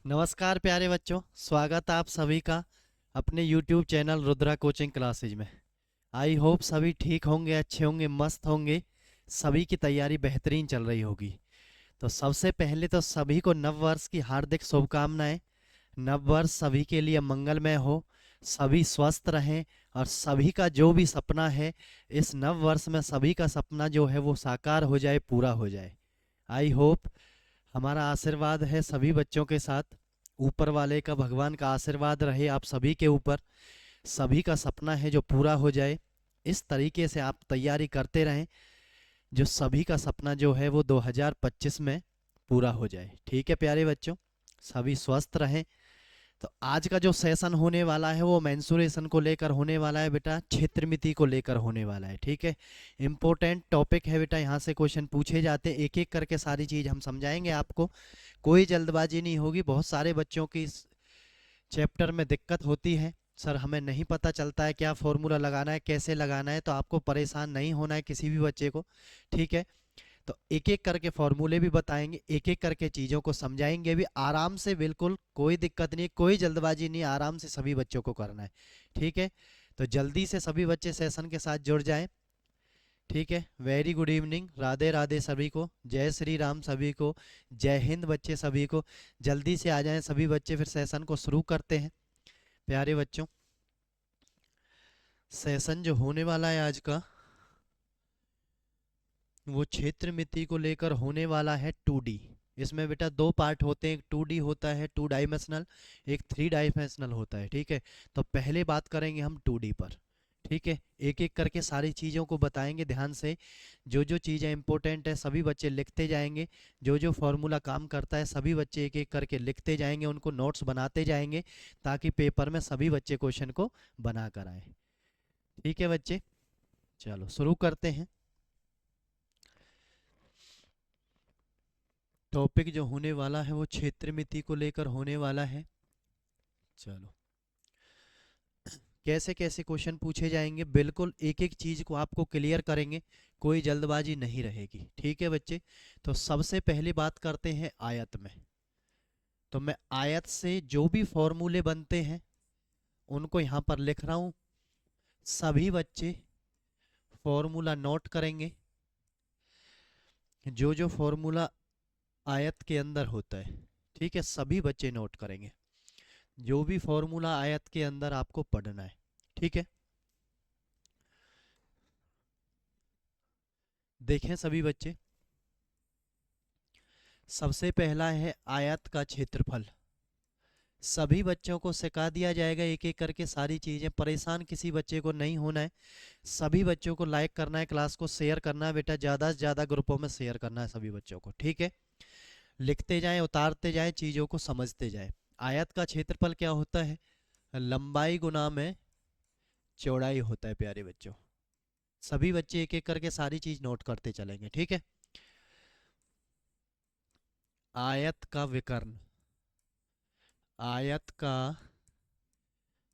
नमस्कार प्यारे बच्चों, स्वागत है आप सभी का अपने YouTube channel Rudra coaching classes में। आई होप सभी ठीक होंगे, अच्छे होंगे, मस्त होंगे। सभी की तैयारी बेहतरीन चल रही होगी। तो सबसे पहले तो सभी को नव वर्ष की हार्दिक शुभकामनाएं। नव वर्ष सभी के लिए मंगलमय हो, सभी स्वस्थ रहें और सभी का जो भी सपना है इस नव वर्ष में सभी का सपना जो है वो साकार हो जाए, पूरा हो जाए। आई होप हमारा आशीर्वाद है सभी बच्चों के साथ। ऊपर वाले का, भगवान का आशीर्वाद रहे आप सभी के ऊपर। सभी का सपना है जो पूरा हो जाए। इस तरीके से आप तैयारी करते रहें, जो सभी का सपना जो है वो 2025 में पूरा हो जाए। ठीक है प्यारे बच्चों, सभी स्वस्थ रहें। तो आज का जो सेशन होने वाला है वो मेंसुरेशन को लेकर होने वाला है बेटा, क्षेत्र मिति को लेकर होने वाला है। ठीक है, इम्पोर्टेंट टॉपिक है बेटा, यहाँ से क्वेश्चन पूछे जाते हैं। एक एक करके सारी चीज़ हम समझाएंगे आपको, कोई जल्दबाजी नहीं होगी। बहुत सारे बच्चों की इस चैप्टर में दिक्कत होती है, सर हमें नहीं पता चलता है क्या फॉर्मूला लगाना है, कैसे लगाना है। तो आपको परेशान नहीं होना है किसी भी बच्चे को। ठीक है, तो एक एक करके फॉर्मूले भी बताएंगे, एक एक करके चीज़ों को समझाएंगे भी आराम से। बिल्कुल कोई दिक्कत नहीं, कोई जल्दबाजी नहीं, आराम से सभी बच्चों को करना है। ठीक है, तो जल्दी से सभी बच्चे सेशन के साथ जुड़ जाएं। ठीक है, very good evening, Radhe Radhe सभी को, जय श्री राम सभी को, जय हिंद बच्चे सभी को। जल्दी से आ जाएं सभी बच्चे, फिर सेशन को शुरू करते हैं। प्यारे बच्चों, सेशन जो होने वाला है आज का वो क्षेत्र मिति को लेकर होने वाला है 2D। इसमें बेटा दो पार्ट होते हैं, एक 2D होता है 2 डायमेंशनल, एक 3 डायमेंशनल होता है। ठीक है, तो पहले बात करेंगे हम 2D पर। ठीक है, एक एक करके सारी चीज़ों को बताएंगे ध्यान से। जो जो चीज़ें इंपॉर्टेंट है सभी बच्चे लिखते जाएंगे। जो जो फॉर्मूला काम करता है सभी बच्चे एक एक करके लिखते जाएंगे, उनको नोट्स बनाते जाएंगे, ताकि पेपर में सभी बच्चे क्वेश्चन को बना कर आए। ठीक है बच्चे, चलो शुरू करते हैं। टॉपिक जो होने वाला है वो क्षेत्र मिति को लेकर होने वाला है। चलो, कैसे कैसे क्वेश्चन पूछे जाएंगे, बिल्कुल एक एक चीज को आपको क्लियर करेंगे, कोई जल्दबाजी नहीं रहेगी। ठीक है बच्चे, तो सबसे पहली बात करते हैं आयत में। तो मैं आयत से जो भी फॉर्मूले बनते हैं उनको यहाँ पर लिख रहा हूँ। सभी बच्चे फॉर्मूला नोट करेंगे। जो जो फॉर्मूला आयत के अंदर होता है, ठीक है, सभी बच्चे नोट करेंगे। जो भी फॉर्मूला आयत के अंदर आपको पढ़ना है। ठीक है, देखें सभी बच्चे, सबसे पहला है आयत का क्षेत्रफल। सभी बच्चों को सिखा दिया जाएगा एक एक करके सारी चीजें, परेशान किसी बच्चे को नहीं होना है। सभी बच्चों को लाइक करना है, क्लास को शेयर करना है बेटा, ज्यादा से ज्यादा ग्रुपों में शेयर करना है सभी बच्चों को। ठीक है, लिखते जाएं, उतारते जाएं, चीजों को समझते जाएं। आयत का क्षेत्रफल क्या होता है? लंबाई गुना में चौड़ाई होता है प्यारे बच्चों। सभी बच्चे एक एक करके सारी चीज नोट करते चलेंगे। ठीक है, आयत का विकर्ण, आयत का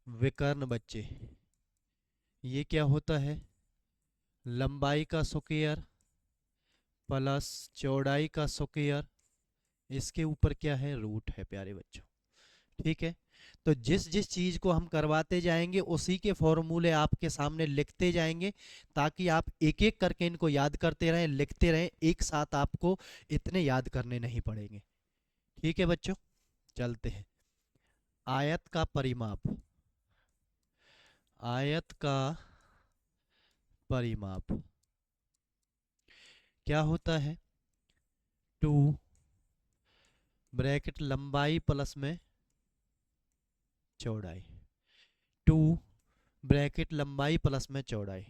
विकर्ण बच्चे ये क्या होता है? लंबाई का स्क्वायर प्लस चौड़ाई का स्क्वायर, इसके ऊपर क्या है? रूट है प्यारे बच्चों। ठीक है, तो जिस जिस चीज को हम करवाते जाएंगे उसी के फॉर्मूले आपके सामने लिखते जाएंगे, ताकि आप एक एक करके इनको याद करते रहें, लिखते रहें, एक साथ आपको इतने याद करने नहीं पड़ेंगे। ठीक है बच्चों, चलते हैं। आयत का परिमाप, आयत का परिमाप क्या होता है? 2 ब्रैकेट लंबाई प्लस में चौड़ाई, 2 ब्रैकेट लंबाई प्लस में चौड़ाई।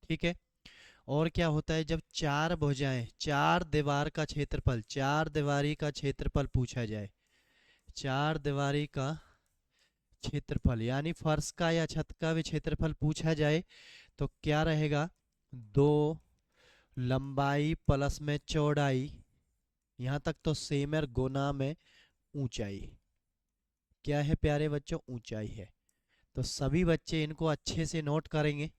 ठीक है, और क्या होता है जब चार भुजाएं, चार दीवार का क्षेत्रफल, चार दीवारी का क्षेत्रफल पूछा जाए, चार दीवारी का क्षेत्रफल यानी फर्श का या छत का भी क्षेत्रफल पूछा जाए, तो क्या रहेगा? 2 लंबाई प्लस में चौड़ाई, यहां तक तो सेम है, गुना में ऊंचाई। क्या है प्यारे बच्चों? ऊंचाई है। तो सभी बच्चे इनको अच्छे से नोट करेंगे,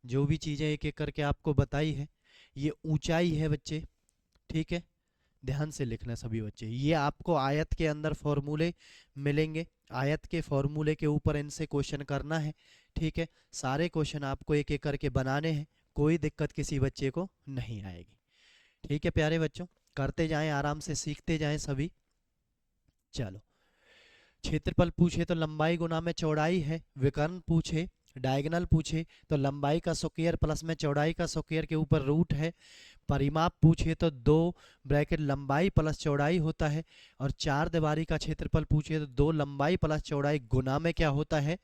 जो भी चीजें एक एक करके आपको बताई है। ये ऊंचाई है बच्चे। ठीक है, ध्यान से लिखना सभी बच्चे, ये आपको आयत के अंदर फॉर्मूले मिलेंगे, आयत के फॉर्मूले के ऊपर इनसे क्वेश्चन करना है। ठीक है, सारे क्वेश्चन आपको एक एक करके बनाने हैं, कोई दिक्कत किसी बच्चे को नहीं आएगी। ठीक है प्यारे बच्चों, करते जाएं, आराम से सीखते जाएं सभी। चलो, क्षेत्रफल पूछे तो लंबाई गुना में चौड़ाई है, विकर्ण पूछे, डायगोनल पूछे तो लंबाई का स्क्वायर प्लस में चौड़ाई का स्क्वायर के ऊपर रूट है, परिमाप पूछे तो 2 ब्रैकेट लंबाई प्लस चौड़ाई होता है, और 4 दीवारी का क्षेत्रफल पूछे तो 2 लंबाई प्लस चौड़ाई गुना में क्या होता है।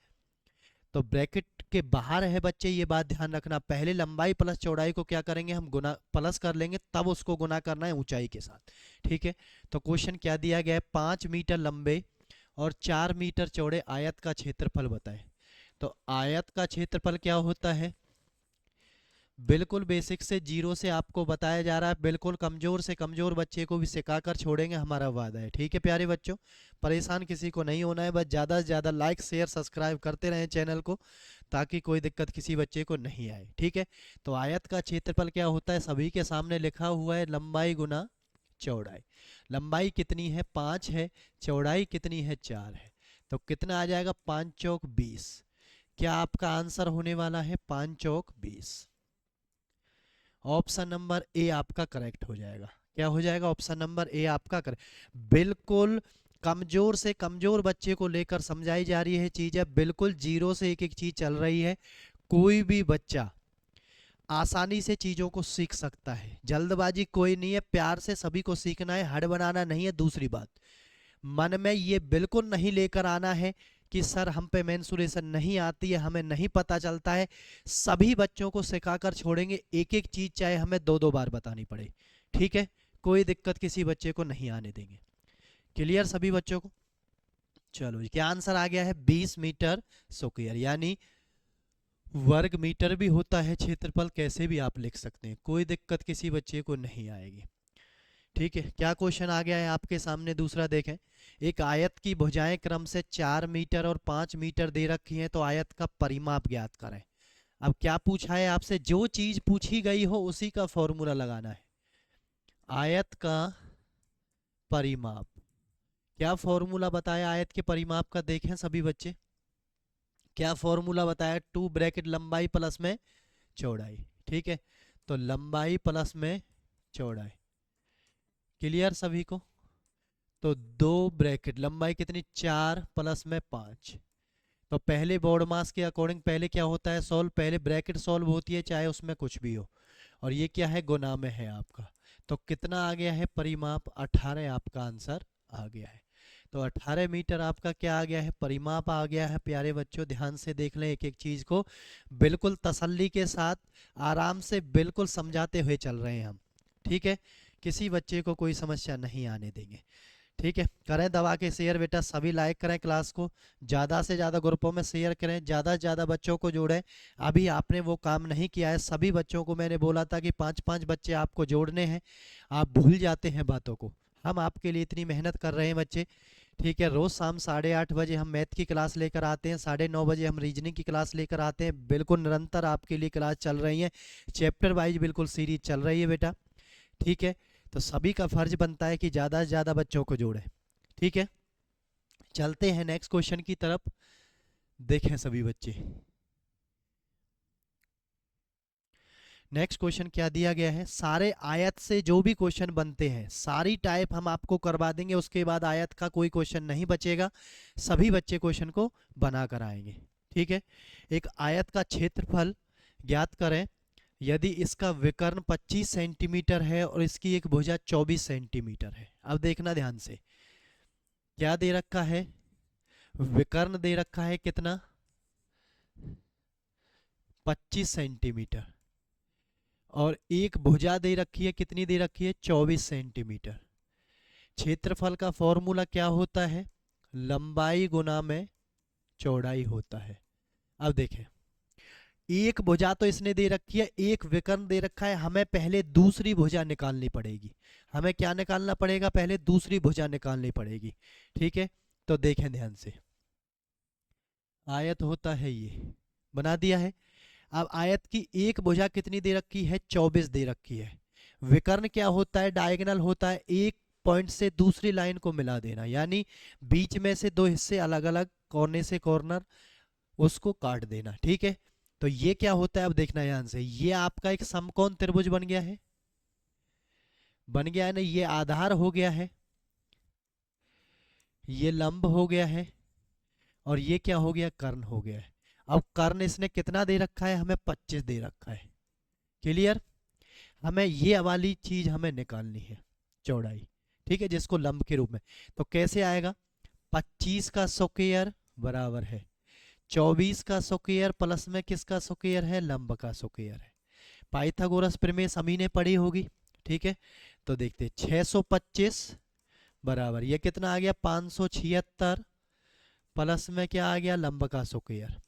तो ब्रैकेट के बाहर है बच्चे, ये बात ध्यान रखना, पहले लंबाई प्लस चौड़ाई को क्या करेंगे हम, गुना प्लस कर लेंगे, तब उसको गुना करना है ऊंचाई के साथ। ठीक है, तो क्वेश्चन क्या दिया गया है, 5 मीटर लंबे और 4 मीटर चौड़े आयत का क्षेत्रफल बताएं। तो आयत का क्षेत्रफल क्या होता है, बिल्कुल बेसिक से जीरो से आपको बताया जा रहा है, बिल्कुल कमजोर से कमजोर बच्चे को भी सिखाकर छोड़ेंगे, हमारा वादा है। ठीक है प्यारे बच्चों, परेशान किसी को नहीं होना है, बस ज़्यादा से ज़्यादा लाइक शेयर सब्सक्राइब करते रहें चैनल को, ताकि कोई दिक्कत किसी बच्चे को नहीं आए। ठीक है, तो आयत का क्षेत्रफल क्या होता है, सभी के सामने लिखा हुआ है, लंबाई गुना चौड़ाई। लंबाई कितनी है, 5 है, चौड़ाई कितनी है, 4 है, तो कितना आ जाएगा, 5 चौक 20। क्या आपका आंसर होने वाला है, 5 चौक 20। ऑप्शन नंबर ए आपका करेक्ट हो जाएगा। क्या हो जाएगा, ऑप्शन नंबर ए आपका करेक्ट। बिल्कुल कमजोर से कमजोर बच्चे को लेकर समझाई जा रही है चीज है, बिल्कुल जीरो से एक एक चीज चल रही है, कोई भी बच्चा आसानी से चीजों को सीख सकता है, जल्दबाजी कोई नहीं है, प्यार से सभी को सीखना है, हड़ बनाना नहीं है। दूसरी बात, मन में ये बिल्कुल नहीं लेकर आना है कि सर हम पे मेंसुरेशन नहीं आती है, हमें नहीं पता चलता है, सभी बच्चों को सिखाकर छोड़ेंगे, एक एक चीज चाहे हमें 2-2 बार बतानी पड़े। ठीक है, कोई दिक्कत किसी बच्चे को नहीं आने देंगे। क्लियर सभी बच्चों को। चलो क्या आंसर आ गया है, 20 मीटर स्क्वायर, यानी वर्ग मीटर भी होता है क्षेत्रफल, कैसे भी आप लिख सकते हैं, कोई दिक्कत किसी बच्चे को नहीं आएगी। ठीक है, क्या क्वेश्चन आ गया है आपके सामने, दूसरा देखें। एक आयत की भुजाएं क्रम से 4 मीटर और 5 मीटर दे रखी हैं, तो आयत का परिमाप ज्ञात करें। अब क्या पूछा है आपसे, जो चीज पूछी गई हो उसी का फॉर्मूला लगाना है। आयत का परिमाप, क्या फॉर्मूला बताया आयत के परिमाप का, देखें सभी बच्चे, क्या फॉर्मूला बताया, 2 ब्रैकेट लंबाई प्लस में चौड़ाई। ठीक है, तो लंबाई प्लस में चौड़ाई, क्लियर सभी को। तो 2 ब्रैकेट लंबाई कितनी, 4 प्लस में 5, तो पहले बोर्ड मास के अकॉर्डिंग पहले क्या होता है सॉल्व, पहले ब्रैकेट सॉल्व होती है चाहे उसमें कुछ भी हो, और ये क्या है, गुना में है आपका। तो कितना आ गया है परिमाप, 18 आपका आंसर आ गया है। तो 18 मीटर आपका क्या आ गया है, परिमाप आ गया है। प्यारे बच्चों ध्यान से देख लें एक एक चीज को, बिल्कुल तसल्ली के साथ आराम से बिल्कुल समझाते हुए चल रहे हैं हम। ठीक है, किसी बच्चे को कोई समस्या नहीं आने देंगे। ठीक है, करें दबा के शेयर बेटा, सभी लाइक करें क्लास को, ज़्यादा से ज़्यादा ग्रुपों में शेयर करें, ज़्यादा से ज़्यादा बच्चों को जोड़ें। अभी आपने वो काम नहीं किया है, सभी बच्चों को मैंने बोला था कि 5-5 बच्चे आपको जोड़ने हैं, आप भूल जाते हैं बातों को। हम आपके लिए इतनी मेहनत कर रहे हैं बच्चे। ठीक है, रोज़ शाम 8:30 बजे हम मैथ की क्लास लेकर आते हैं, 9:30 बजे हम रीजनिंग की क्लास लेकर आते हैं, बिल्कुल निरंतर आपके लिए क्लास चल रही है, चैप्टर वाइज बिल्कुल सीरीज चल रही है बेटा। ठीक है, तो सभी का फर्ज बनता है कि ज़्यादा से ज़्यादा बच्चों को जोड़ें। ठीक है, चलते हैं नेक्स्ट क्वेश्चन की तरफ, देखें सभी बच्चे। नेक्स्ट क्वेश्चन क्या दिया गया है, सारे आयत से जो भी क्वेश्चन बनते हैं सारी टाइप हम आपको करवा देंगे, उसके बाद आयत का कोई क्वेश्चन नहीं बचेगा, सभी बच्चे क्वेश्चन को बना कर आएंगे। ठीक है, एक आयत का क्षेत्रफल ज्ञात करें यदि इसका विकर्ण 25 सेंटीमीटर है और इसकी एक भुजा 24 सेंटीमीटर है। अब देखना ध्यान से, क्या दे रखा है, विकर्ण दे रखा है कितना, 25 सेंटीमीटर, और एक भुजा दे रखी है, कितनी दे रखी है, 24 सेंटीमीटर। क्षेत्रफल का फॉर्मूला क्या होता है, लंबाई गुना में चौड़ाई होता है। अब देखें, एक भुजा तो इसने दे रखी है, एक विकर्ण दे रखा है, हमें पहले दूसरी भुजा निकालनी पड़ेगी। हमें क्या निकालना पड़ेगा, पहले दूसरी भुजा निकालनी पड़ेगी। ठीक है, तो देखें ध्यान से, आयत होता है ये, बना दिया है। अब आयत की एक भुजा कितनी दे रखी है, 24 दे रखी है, विकर्ण क्या होता है? डायगोनल होता है, एक पॉइंट से दूसरी लाइन को मिला देना, यानी बीच में से दो हिस्से अलग अलग, कोने से कॉर्नर उसको काट देना। ठीक है, तो ये क्या होता है? अब देखना ध्यान से, ये आपका एक समकोण त्रिभुज बन गया है, बन गया है ना, ये आधार हो गया है, ये लंब हो गया है, और ये क्या हो गया? कर्ण हो गया है। अब कर्ण इसने कितना दे रखा है? हमें 25 दे रखा है। क्लियर? हमें ये वाली चीज हमें निकालनी है, चौड़ाई। ठीक है, जिसको लंब के रूप में, तो कैसे आएगा? 25 का स्क्वायर बराबर है 24 का स्क्वायर प्लस में किसका स्क्वायर है? लंब का स्क्वायर है। पाइथागोरस प्रमेय सभी ने पढ़ी होगी। ठीक है, तो देखते 625 बराबर ये कितना आ गया? 576 प्लस में क्या आ गया? लंब का स्क्वायर।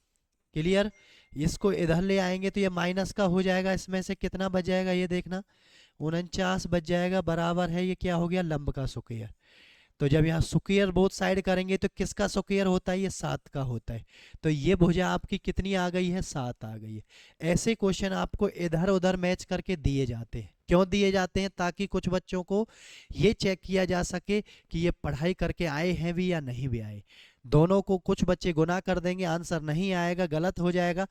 क्लियर? इसको इधर ले आएंगे तो ये माइनस का हो जाएगा, इसमें से कितना बच जाएगा? ये देखना 49 बच जाएगा, बराबर है ये क्या हो गया? लंब का स्क्वायर। तो जब यहाँ स्क्वायर बोथ साइड करेंगे तो किसका स्क्वायर होता है? ये 7 का होता है। तो ये भुजा आपकी कितनी आ गई है? 7 आ गई है। ऐसे क्वेश्चन आपको इधर उधर मैच करके दिए जाते हैं। क्यों दिए जाते हैं? ताकि कुछ बच्चों को ये चेक किया जा सके कि ये पढ़ाई करके आए हैं भी या नहीं भी आए। दोनों को कुछ बच्चे गुना कर देंगे, आंसर नहीं आएगा, गलत हो जाएगा।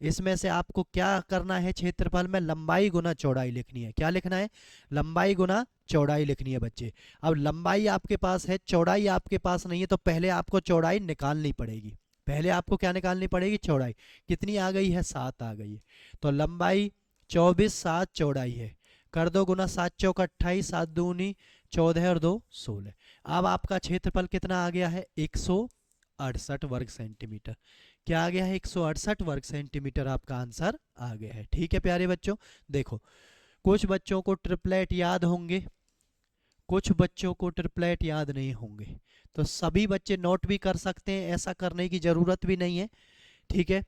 इसमें से आपको क्या करना है? क्षेत्रफल में लंबाई गुना चौड़ाई लिखनी है। क्या लिखना है? लंबाई गुना चौड़ाई लिखनी है बच्चे। अब लंबाई आपके पास है, चौड़ाई आपके पास नहीं है, तो पहले आपको चौड़ाई निकालनी पड़ेगी। पहले आपको क्या निकालनी पड़ेगी? चौड़ाई। कितनी आ गई है? 7 आ गई है। तो लंबाई 24, 7 चौड़ाई है, कर दो गुना, 7 चौक 28, 7 दूनी 14 और 2 16। अब आपका क्षेत्रफल कितना आ गया है? 168 वर्ग सेंटीमीटर। क्या आ गया है? 168 वर्ग सेंटीमीटर आपका आंसर आ गया है। ठीक है प्यारे बच्चों, देखो कुछ बच्चों को ट्रिपलेट याद होंगे, कुछ बच्चों को ट्रिपलेट याद नहीं होंगे, तो सभी बच्चे नोट भी कर सकते हैं, ऐसा करने की ज़रूरत भी नहीं है। ठीक है,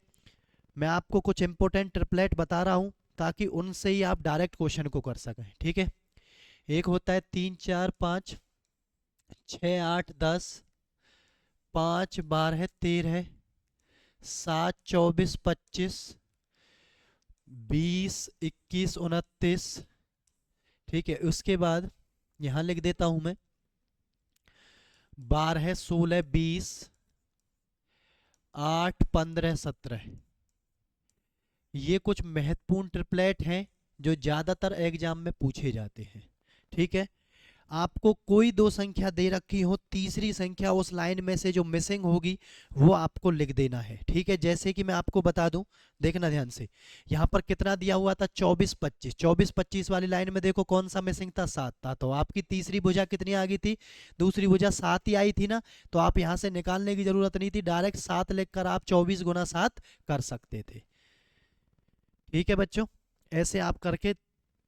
मैं आपको कुछ इंपॉर्टेंट ट्रिपलेट बता रहा हूँ ताकि उनसे ही आप डायरेक्ट क्वेश्चन को कर सकें। ठीक है, एक होता है 3 4 5 6 8 10 5 12 13 7 24 25 20 21 29। ठीक है, उसके बाद यहां लिख देता हूं मैं 12 16 20 8 15 17। ये कुछ महत्वपूर्ण ट्रिपलेट हैं जो ज्यादातर एग्जाम में पूछे जाते हैं। ठीक है, आपको कोई दो संख्या दे रखी हो, तीसरी संख्या उस लाइन में से जो मिसिंग होगी वो आपको लिख देना है। ठीक है, जैसे कि मैं आपको बता दूं, देखना ध्यान से, यहाँ पर कितना दिया हुआ था? 24 25। 24 25 वाली लाइन में देखो कौन सा मिसिंग था? 7 था। तो आपकी तीसरी भुजा कितनी आ गई थी? दूसरी भुजा 7 ही आई थी ना, तो आप यहाँ से निकालने की जरूरत नहीं थी, डायरेक्ट 7 लिखकर आप 24 गुना 7 कर सकते थे। ठीक है बच्चों, ऐसे आप करके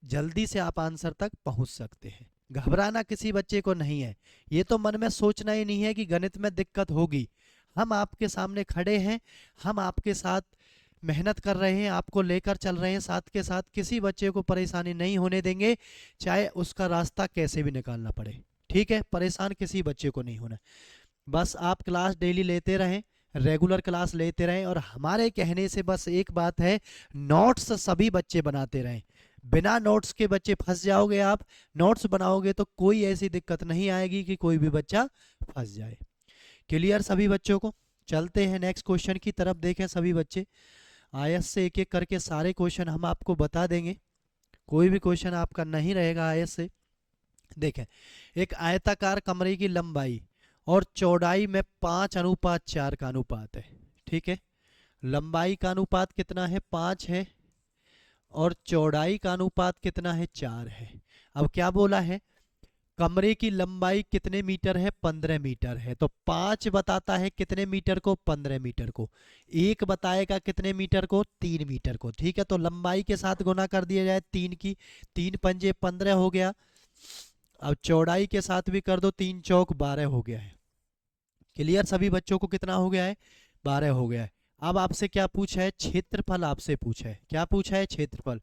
जल्दी से आप आंसर तक पहुंच सकते हैं। घबराना किसी बच्चे को नहीं है, ये तो मन में सोचना ही नहीं है कि गणित में दिक्कत होगी। हम आपके सामने खड़े हैं, हम आपके साथ मेहनत कर रहे हैं, आपको लेकर चल रहे हैं साथ के साथ। किसी बच्चे को परेशानी नहीं होने देंगे, चाहे उसका रास्ता कैसे भी निकालना पड़े। ठीक है, परेशान किसी बच्चे को नहीं होना। बस आप क्लास डेली लेते रहें, रेगुलर क्लास लेते रहें, और हमारे कहने से बस एक बात है, नोट्स सभी बच्चे बनाते रहें। बिना नोट्स के बच्चे फंस जाओगे आप, नोट्स बनाओगे तो कोई ऐसी दिक्कत नहीं आएगी कि कोई भी बच्चा फंस जाए। क्लियर सभी बच्चों को? चलते हैं नेक्स्ट क्वेश्चन की तरफ। देखें सभी बच्चे, आयत से एक एक करके सारे क्वेश्चन हम आपको बता देंगे, कोई भी क्वेश्चन आपका नहीं रहेगा आयत से। देखें, एक आयताकार कमरे की लंबाई और चौड़ाई में 5:4 का अनुपात है। ठीक है, लंबाई का अनुपात कितना है? 5 है, और चौड़ाई का अनुपात कितना है? 4 है। अब क्या बोला है? कमरे की लंबाई कितने मीटर है? 15 मीटर है। तो 5 बताता है कितने मीटर को? 15 मीटर को। एक बताएगा कितने मीटर को? 3 मीटर को। ठीक है, तो लंबाई के साथ गुना कर दिया जाए 3 की, 3 पंजे 15 हो गया। अब चौड़ाई के साथ भी कर दो, 3 चौक 12 हो गया है। क्लियर सभी बच्चों को? कितना हो गया है? 12 हो गया है। अब आपसे क्या पूछा है? क्षेत्रफल आपसे पूछा है। क्या पूछा है? क्षेत्रफल।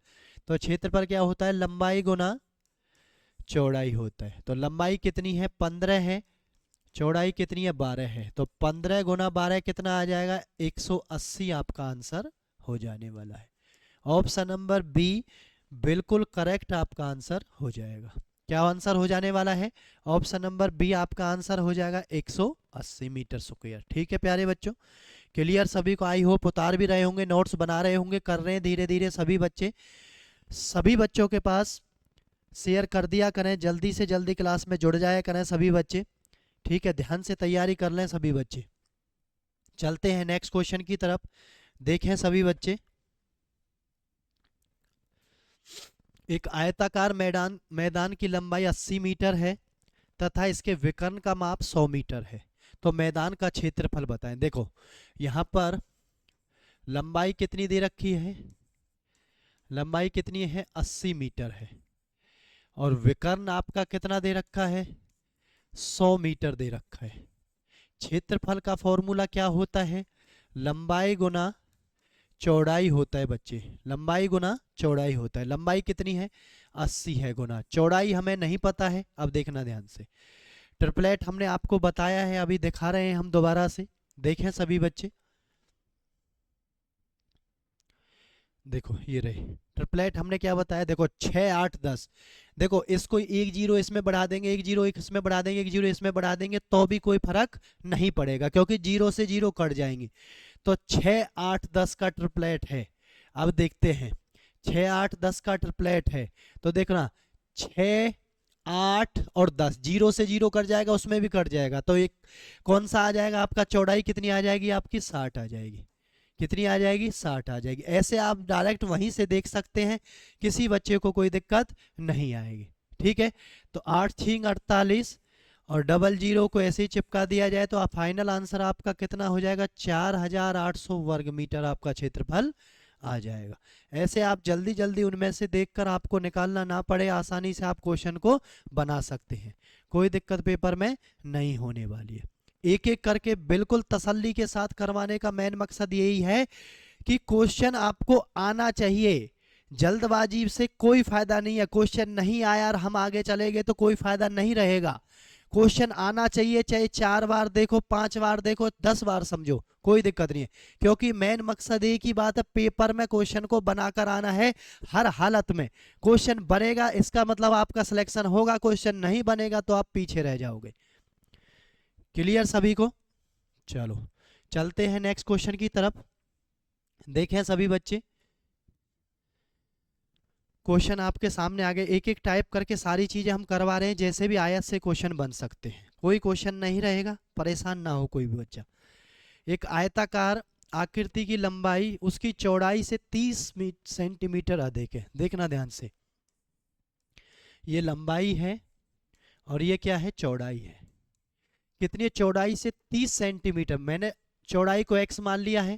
तो क्षेत्रफल क्या होता है? लंबाई गुना चौड़ाई होता है। तो लंबाई कितनी है? 15 है, चौड़ाई कितनी है? 12 है। तो 15 गुना 12 कितना आ जाएगा? 180 आपका आंसर हो जाने वाला है। ऑप्शन नंबर बी बिल्कुल करेक्ट आपका आंसर हो जाएगा। क्या आंसर हो जाने वाला है? ऑप्शन नंबर बी आपका आंसर हो जाएगा 180 मीटर स्क्वायर। ठीक है प्यारे बच्चों, क्लियर सभी को? आई होप उतार भी रहे होंगे, नोट्स बना रहे होंगे, कर रहे हैं धीरे धीरे सभी बच्चे। सभी बच्चों के पास शेयर कर दिया करें, जल्दी से जल्दी क्लास में जुड़ जाया करें सभी बच्चे। ठीक है, ध्यान से तैयारी कर लें सभी बच्चे। चलते हैं नेक्स्ट क्वेश्चन की तरफ। देखें सभी बच्चे, एक आयताकार मैदान की लंबाई 80 मीटर है तथा इसके विकर्ण का माप 100 मीटर है, तो मैदान का क्षेत्रफल बताएं। देखो यहाँ पर लंबाई कितनी दे रखी है? लंबाई कितनी है? 80 मीटर है। और विकर्ण आपका कितना दे रखा है? 100 मीटर दे रखा है। क्षेत्रफल का फॉर्मूला क्या होता है? लंबाई गुना चौड़ाई होता है बच्चे, लंबाई गुना चौड़ाई होता है। लंबाई कितनी है? 80 है, गुना चौड़ाई हमें नहीं पता है। अब देखना ध्यान से, ट्रिपलेट हमने आपको बताया है, अभी दिखा रहे हैं हम दोबारा से। देखें सभी बच्चे, देखो ये रही ट्रिपलेट, हमने क्या बताया? देखो 6 8 10, देखो इसको एक जीरो इसमें बढ़ा देंगे, एक जीरो इसमें बढ़ा देंगे, एक जीरो इसमें बढ़ा देंगे, तो भी कोई फर्क नहीं पड़ेगा क्योंकि जीरो से जीरो कट जाएंगे। तो 6 8 10 का ट्रिपलेट है। अब देखते हैं, 6 8 10 का ट्रिपलेट है तो देखना 6 8 और 10, जीरो से जीरो कट जाएगा, उसमें भी कट जाएगा, तो एक कौन सा आ जाएगा आपका? चौड़ाई कितनी आ जाएगी आपकी? 60 आ जाएगी। कितनी आ जाएगी? 60 आ जाएगी। ऐसे आप डायरेक्ट वहीं से देख सकते हैं, किसी बच्चे को कोई दिक्कत नहीं आएगी। ठीक है, तो 8 छींग 48 और डबल जीरो को ऐसे ही चिपका दिया जाए तो फाइनल आंसर आपका कितना हो जाएगा? 4800 वर्ग मीटर आपका क्षेत्रफल आ जाएगा। ऐसे आप जल्दी जल्दी उनमें से देखकर आपको निकालना ना पड़े, आसानी से आप क्वेश्चन को बना सकते हैं, कोई दिक्कत पेपर में नहीं होने वाली है। एक एक करके बिल्कुल तसल्ली के साथ करवाने का मेन मकसद यही है कि क्वेश्चन आपको आना चाहिए। जल्दबाजी से कोई फायदा नहीं है, क्वेश्चन नहीं आया और हम आगे चले गए तो कोई फायदा नहीं रहेगा। क्वेश्चन आना चाहिए, चाहे 4 बार देखो, 5 बार देखो, 10 बार समझो, कोई दिक्कत नहीं है, क्योंकि मेन मकसद एक ही बात है, पेपर में क्वेश्चन को बनाकर आना है। हर हालत में क्वेश्चन बनेगा, इसका मतलब आपका सिलेक्शन होगा, क्वेश्चन नहीं बनेगा तो आप पीछे रह जाओगे। क्लियर सभी को? चलो चलते हैं नेक्स्ट क्वेश्चन की तरफ। देखें सभी बच्चे, क्वेश्चन आपके सामने आगे, एक एक टाइप करके सारी चीजें हम करवा रहे हैं, जैसे भी आयत से क्वेश्चन बन सकते हैं, कोई क्वेश्चन नहीं रहेगा, परेशान ना हो कोई भी बच्चा। एक आयताकार आकृति की लंबाई उसकी चौड़ाई से 30 सेंटीमीटर अधिक है। देखना ध्यान से, ये लंबाई है और ये क्या है? चौड़ाई है। कितनी? चौड़ाई से 30 सेंटीमीटर। मैंने चौड़ाई को x मान लिया है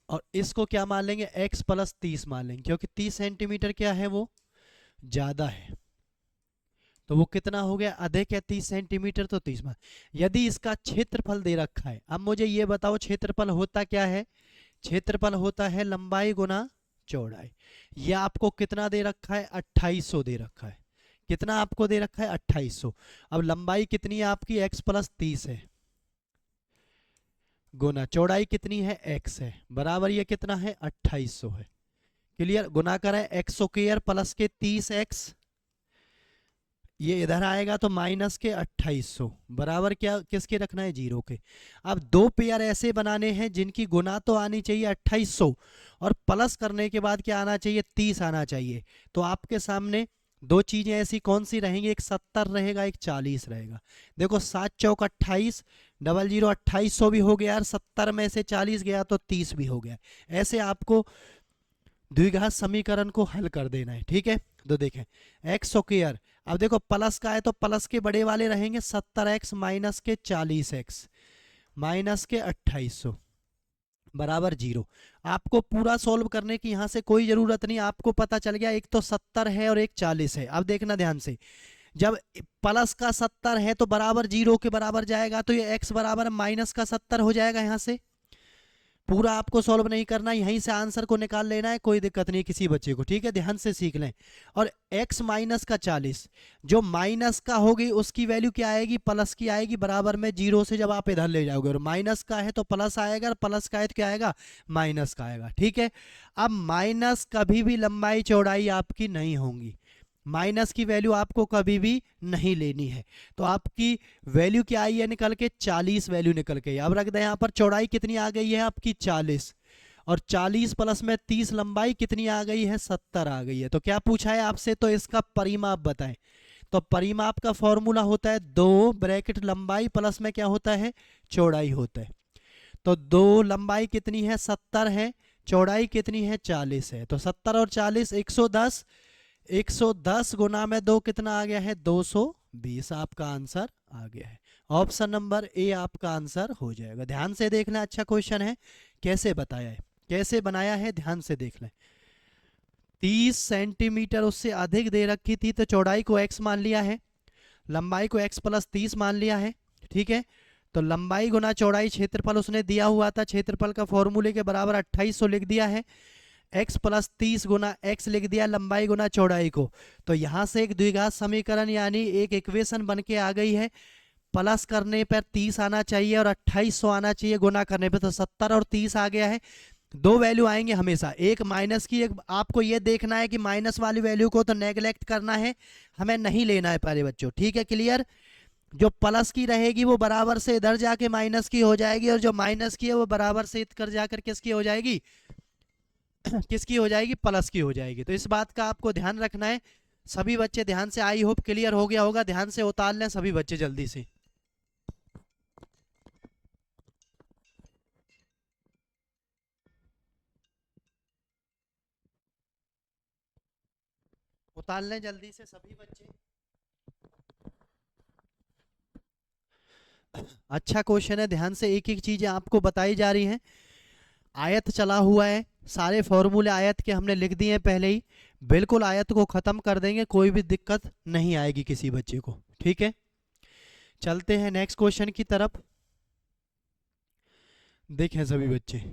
और इसको क्या मान लेंगे? x प्लस 30 मान लेंगे, क्योंकि 30 सेंटीमीटर क्या है? वो ज्यादा है, तो वो कितना हो गया? अधिक है 30 सेंटीमीटर, तो 30 मान। यदि इसका क्षेत्रफल दे रखा है, अब मुझे ये बताओ क्षेत्रफल होता क्या है? क्षेत्रफल होता है लंबाई गुना चौड़ाई। ये आपको कितना दे रखा है? 2800 दे रखा है। कितना आपको दे रखा है? 2800। अब लंबाई कितनी है आपकी? x प्लस 30 है, गुना चौड़ाई कितनी है? x है, बराबर ये कितना है? 2800 है। क्लियर? गुना करें x स्क्वायर प्लस के 30x, ये इधर आएगा तो माइनस के 2800, बराबर क्या किसके रखना है? जीरो के। अब दो पेयर ऐसे बनाने हैं जिनकी गुना तो आनी चाहिए 2800 और प्लस करने के बाद क्या आना चाहिए? 30 आना चाहिए। तो आपके सामने दो चीजें ऐसी कौन सी रहेंगी? एक 70 रहेगा, एक 40 रहेगा। देखो 7 चौक 28, डबल जीरो 2800 भी हो गया यार, 70 में से 40 गया तो 30 भी हो गया। ऐसे आपको द्विघात समीकरण को हल कर देना है। ठीक है, तो देखें एक्स स्क्वायर, अब देखो प्लस का है तो प्लस के बड़े वाले रहेंगे 70x माइनस के 40x माइनस के 2800 बराबर जीरो। आपको पूरा सॉल्व करने की यहाँ से कोई जरूरत नहीं, आपको पता चल गया एक तो 70 है और एक 40 है। अब देखना ध्यान से, जब प्लस का 70 है तो बराबर जीरो के बराबर जाएगा, तो ये x बराबर माइनस का 70 हो जाएगा। यहाँ से पूरा आपको सॉल्व नहीं करना, यहीं से आंसर को निकाल लेना है, कोई दिक्कत नहीं किसी बच्चे को, ठीक है, ध्यान से सीख लें। और x माइनस का 40, जो माइनस का होगी उसकी वैल्यू क्या आएगी, प्लस की आएगी, बराबर में जीरो से जब आप इधर ले जाओगे, और माइनस का है तो प्लस आएगा, और प्लस का है तो क्या आएगा, माइनस का आएगा, ठीक है। अब माइनस कभी भी लंबाई चौड़ाई आपकी नहीं होंगी, माइनस की वैल्यू आपको कभी भी नहीं लेनी है। तो आपकी वैल्यू क्या आई है निकल के, 40 वैल्यू निकल के। अब रख दें यहाँ पर, चौड़ाई कितनी आ गई है आपकी 40, और 40 प्लस में 30, लंबाई कितनी आ गई है, 70 आ गई है। तो क्या पूछा है आपसे, तो इसका परिमाप बताएं। तो परिमाप का फॉर्मूला होता है 2 ब्रैकेट लंबाई प्लस में क्या होता है, चौड़ाई होता है। तो 2 लंबाई कितनी है, 70 है, चौड़ाई कितनी है, 40 है। तो 70 और 40 110, 110 गुना में 2 कितना आ गया है, 220, आपका आंसर आ गया है। ऑप्शन नंबर ए आपका आंसर हो जाएगा। ध्यान से देखना, अच्छा क्वेश्चन है, कैसे बताया है, कैसे बनाया है, ध्यान से देख लें। 30 सेंटीमीटर उससे अधिक दे रखी थी, तो चौड़ाई को x मान लिया है, लंबाई को x प्लस 30 मान लिया है, ठीक है। तो लंबाई गुना चौड़ाई, क्षेत्रफल उसने दिया हुआ था, क्षेत्रफल का फॉर्मूले के बराबर 2800 लिख दिया है, x प्लस 30 गुना x लिख दिया, लंबाई गुना चौड़ाई को। तो यहाँ से एक द्विघात समीकरण यानी एक इक्वेशन बन के आ गई है, प्लस करने पर 30 आना चाहिए और 2800 आना चाहिए गुना करने पर, तो 70 और 30 आ गया है। दो वैल्यू आएंगे हमेशा, एक माइनस की, एक आपको ये देखना है कि माइनस वाली वैल्यू को तो नेगलेक्ट करना है, हमें नहीं लेना है प्यारे बच्चों, ठीक है, क्लियर। जो प्लस की रहेगी वो बराबर से इधर जाके माइनस की हो जाएगी, और जो माइनस की है वो बराबर से इधर जाकर किसकी हो जाएगी, किसकी हो जाएगी, प्लस की हो जाएगी। तो इस बात का आपको ध्यान रखना है। सभी बच्चे ध्यान से, आई होप क्लियर हो गया होगा, ध्यान से उतार लें सभी बच्चे जल्दी से। उतार लें जल्दी से सभी बच्चे। अच्छा क्वेश्चन है, ध्यान से एक एक चीजें आपको बताई जा रही हैं। आयत चला हुआ है, सारे फॉर्मूले आयत के हमने लिख दिए हैं पहले ही, बिल्कुल आयत को खत्म कर देंगे, कोई भी दिक्कत नहीं आएगी किसी बच्चे को, ठीक है। चलते हैं नेक्स्ट क्वेश्चन की तरफ। देखें सभी बच्चे,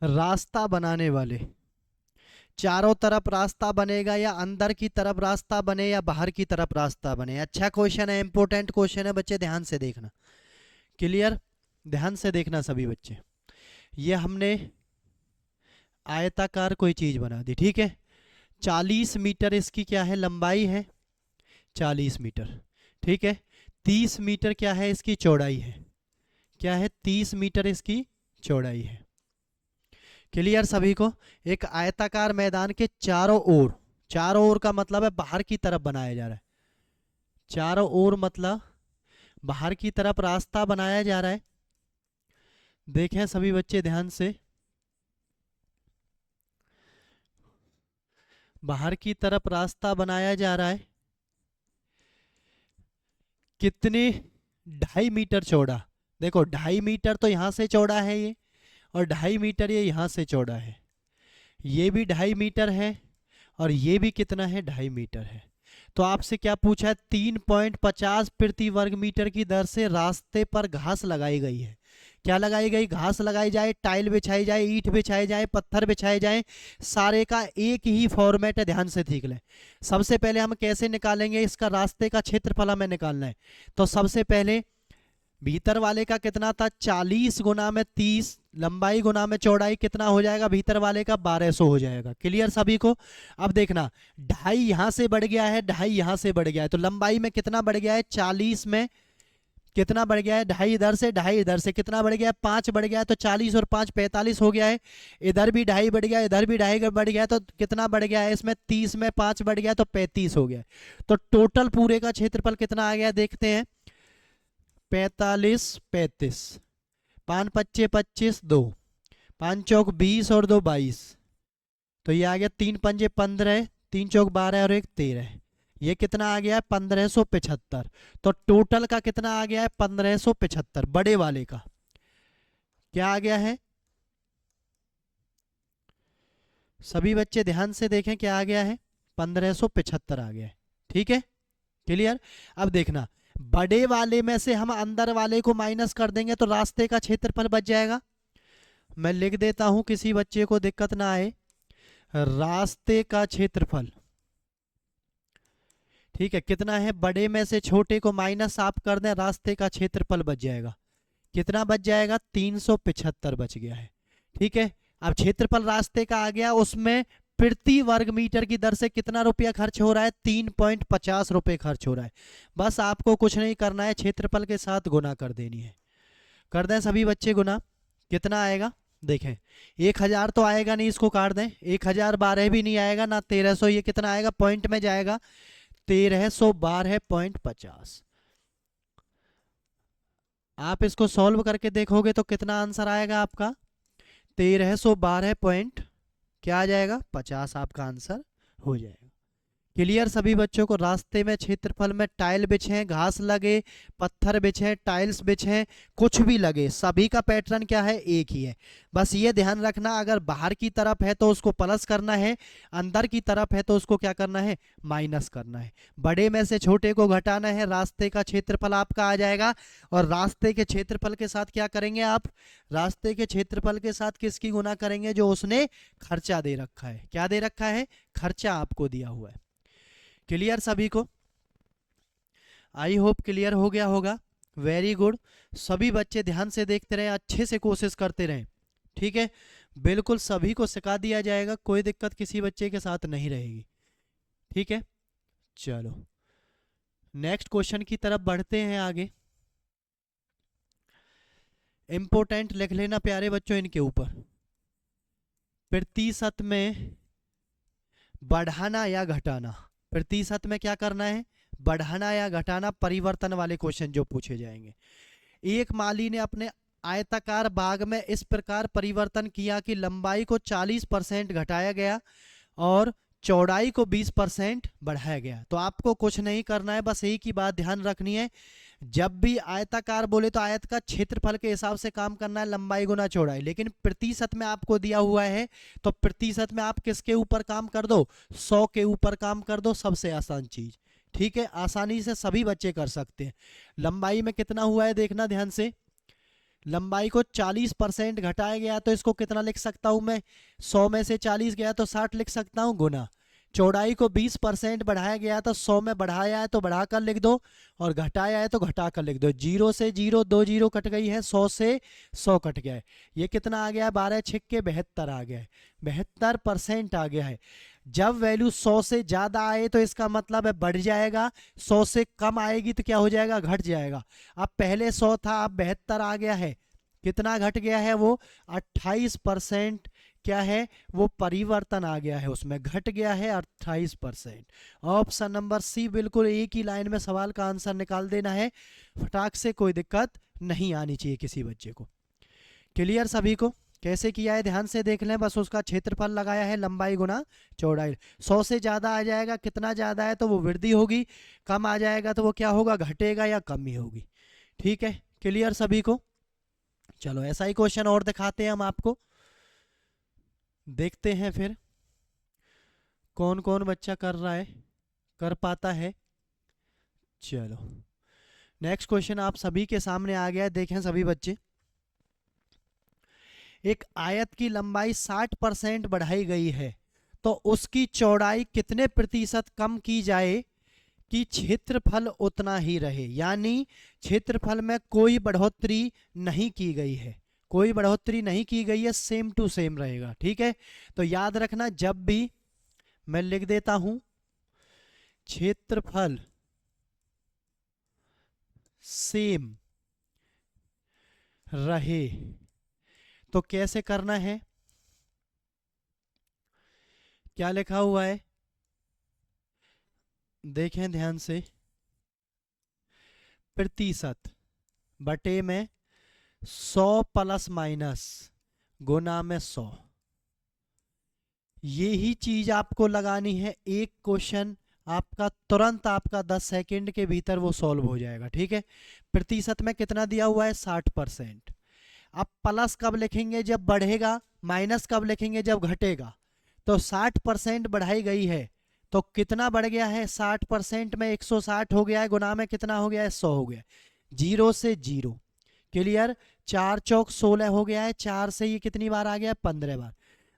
रास्ता बनाने वाले, चारों तरफ रास्ता बनेगा या अंदर की तरफ रास्ता बने या बाहर की तरफ रास्ता बने। अच्छा क्वेश्चन है, इंपॉर्टेंट क्वेश्चन है बच्चे, ध्यान से देखना, क्लियर, ध्यान से देखना सभी बच्चे। ये हमने आयताकार कोई चीज बना दी, ठीक है, 40 मीटर इसकी क्या है, लंबाई है 40 मीटर, ठीक है। 30 मीटर क्या है इसकी चौड़ाई है, क्या है, 30 मीटर इसकी चौड़ाई है, क्लियर सभी को। एक आयताकार मैदान के चारों ओर, चारों ओर का मतलब है बाहर की तरफ बनाया जा रहा है, चारों ओर मतलब बाहर की तरफ रास्ता बनाया जा रहा है। देखें सभी बच्चे ध्यान से, बाहर की तरफ रास्ता बनाया जा रहा है, कितने, 2.5 मीटर चौड़ा। देखो 2.5 मीटर तो यहाँ से चौड़ा है ये, और 2.5 मीटर ये यहाँ से चौड़ा है, ये भी 2.5 मीटर है, और ये भी कितना है, 2.5 मीटर है। तो आपसे क्या पूछा है, 3.50 प्रति वर्ग मीटर की दर से रास्ते पर घास लगाई गई है। क्या लगाई गई, घास लगाई जाए, टाइल बिछाई जाए, ईंट बिछाई जाए, पत्थर बिछाए जाए, सारे का एक ही फॉर्मेट है, ध्यान से सीख लें। सबसे पहले हम कैसे निकालेंगे, इसका रास्ते का क्षेत्रफल हमें निकालना है। तो सबसे पहले भीतर वाले का कितना था, 40 गुना में 30, लंबाई गुना में चौड़ाई कितना हो जाएगा, भीतर वाले का 1200 हो जाएगा, क्लियर सभी को। अब देखना 2.5 यहां से बढ़ गया है, 2.5 यहां से बढ़ गया है, तो लंबाई में कितना बढ़ गया है, 40 में कितना बढ़ गया है, 2.5 इधर से, 2.5 इधर से, कितना बढ़ गया है, 5 बढ़ गया है, तो 40 और 5 45 हो गया है। इधर भी 2.5 बढ़ गया, इधर भी 2.5 बढ़ गया, तो कितना बढ़ गया है इसमें, 30 में 5 बढ़ गया, तो 35 हो गया। तो टोटल पूरे का क्षेत्रफल कितना आ गया, देखते हैं, 45 35, 5 पच्चे 25, 2 5 चौक 20 और 2 22, तो ये आ गया 3 पंजे 15, 3 चौक 12 और 1 13, ये कितना आ गया है 1575। तो टोटल का कितना आ गया है 1575, बड़े वाले का क्या आ गया है? सभी बच्चे ध्यान से देखें क्या आ गया है, 1575 आ गया है। ठीक है, क्लियर। अब देखना, बड़े वाले में से हम अंदर वाले को माइनस कर देंगे तो रास्ते का क्षेत्रफल बच जाएगा। मैं लिख देता हूं, किसी बच्चे को दिक्कत ना आए। रास्ते का क्षेत्रफल, ठीक है, कितना है, बड़े में से छोटे को माइनस आप कर दें, रास्ते का क्षेत्रफल बच जाएगा। कितना बच जाएगा, 375 बच गया है। ठीक है, अब क्षेत्रफल रास्ते का आ गया, उसमें प्रति वर्ग मीटर की दर से कितना रुपया खर्च हो रहा है, 3.50 रुपये खर्च हो रहा है। बस आपको कुछ नहीं करना है, क्षेत्रफल के साथ गुना कर देनी है। कर दें सभी बच्चे गुना, कितना आएगा देखें, 1000 तो आएगा नहीं, इसको काट दें, 1012 भी नहीं आएगा ना 1300, ये कितना आएगा, पॉइंट में जाएगा, 1312.50। आप इसको सॉल्व करके देखोगे तो कितना आंसर आएगा आपका, 1312 पॉइंट क्या आ जाएगा 50, आपका आंसर हो जाएगा। क्लियर सभी बच्चों को। रास्ते में क्षेत्रफल में टाइल बिछे, घास लगे, पत्थर बिछे, टाइल्स बिछे, कुछ भी लगे, सभी का पैटर्न क्या है, एक ही है। बस ये ध्यान रखना, अगर बाहर की तरफ है तो उसको प्लस करना है, अंदर की तरफ है तो उसको क्या करना है, माइनस करना है। बड़े में से छोटे को घटाना है, रास्ते का क्षेत्रफल आपका आ जाएगा। और रास्ते के क्षेत्रफल के साथ क्या करेंगे आप, रास्ते के क्षेत्रफल के साथ किसकी गुना करेंगे, जो उसने खर्चा दे रखा है। क्या दे रखा है, खर्चा आपको दिया हुआ है। क्लियर सभी को, आई होप क्लियर हो गया होगा। वेरी गुड, सभी बच्चे ध्यान से देखते रहें, अच्छे से कोशिश करते रहें। ठीक है, बिल्कुल सभी को सिखा दिया जाएगा, कोई दिक्कत किसी बच्चे के साथ नहीं रहेगी। ठीक है, चलो नेक्स्ट क्वेश्चन की तरफ बढ़ते हैं आगे। इंपोर्टेंट लिख लेना प्यारे बच्चों इनके ऊपर, प्रतिशत में बढ़ाना या घटाना। प्रतिशत में क्या करना है, बढ़ाना या घटाना, परिवर्तन वाले क्वेश्चन जो पूछे जाएंगे। एक माली ने अपने आयताकार बाग में इस प्रकार परिवर्तन किया कि लंबाई को 40% घटाया गया और चौड़ाई को 20% बढ़ाया गया। तो आपको कुछ नहीं करना है, बस एक ही बात ध्यान रखनी है, जब भी आयताकार बोले तो आयत का क्षेत्रफल के हिसाब से काम करना है, लंबाई गुना चौड़ाई। लेकिन प्रतिशत में आपको दिया हुआ है तो प्रतिशत में आप किसके ऊपर काम कर दो, 100 के ऊपर काम कर दो, सबसे आसान चीज। ठीक है, आसानी से सभी बच्चे कर सकते हैं। लंबाई में कितना हुआ है देखना ध्यान से, लंबाई को 40% घटाया गया तो इसको कितना लिख सकता हूं मैं, 100 में से 40 गया तो 60 लिख सकता हूं, गुना। चौड़ाई को 20% बढ़ाया गया तो 100 में बढ़ाया है तो बढ़ाकर लिख दो, और घटाया है तो घटाकर लिख दो। 0 से 0 2 जीरो कट गई है, 100 से 100 कट गया है। ये कितना आ गया है, 12 छिक्के 72 आ गया है, 72% आ गया है। जब वैल्यू 100 से ज्यादा आए तो इसका मतलब है बढ़ जाएगा, 100 से कम आएगी तो क्या हो जाएगा, घट जाएगा। अब पहले 100 था, अब 72 आ गया है, कितना घट गया है वो, 28% क्या है वो परिवर्तन आ गया है, उसमें घट गया है 28%। ऑप्शन नंबर सी, बिल्कुल एक ही लाइन में सवाल का आंसर निकाल देना है फटाक से, कोई दिक्कत नहीं आनी चाहिए किसी बच्चे को। क्लियर सभी को, कैसे किया है ध्यान से देख लें, बस उसका क्षेत्रफल लगाया है, लंबाई गुना चौड़ाई। 100 से ज्यादा आ जाएगा, कितना ज्यादा है तो वो वृद्धि होगी, कम आ जाएगा तो वो क्या होगा, घटेगा या कमी होगी। ठीक है, क्लियर सभी को। चलो ऐसा ही क्वेश्चन और दिखाते हैं हम आपको, देखते हैं फिर कौन कौन बच्चा कर रहा है, कर पाता है। चलो नेक्स्ट क्वेश्चन आप सभी के सामने आ गया है, देखें सभी बच्चे। एक आयत की लंबाई 60% बढ़ाई गई है तो उसकी चौड़ाई कितने प्रतिशत कम की जाए कि क्षेत्रफल उतना ही रहे। यानी क्षेत्रफल में कोई बढ़ोतरी नहीं की गई है, कोई बढ़ोतरी नहीं की गई है, सेम टू सेम रहेगा। ठीक है, तो याद रखना, जब भी मैं लिख देता हूं क्षेत्रफल सेम रहे तो कैसे करना है, क्या लिखा हुआ है देखें ध्यान से, प्रतिशत बटे में 100 प्लस माइनस गुना में 100। ये ही चीज आपको लगानी है, एक क्वेश्चन आपका तुरंत आपका 10 सेकंड के भीतर वो सॉल्व हो जाएगा। ठीक है, प्रतिशत में कितना दिया हुआ है 60%। अब प्लस कब लिखेंगे जब बढ़ेगा, माइनस कब लिखेंगे जब घटेगा। तो 60% बढ़ाई गई है तो कितना बढ़ गया है, 60% में 160 हो गया है, गुना में कितना हो गया है 100 हो गया है। 0 से 0, क्लियर। 4 चौक 16 हो गया है, 4 से ये कितनी बार आ गया 15 बार,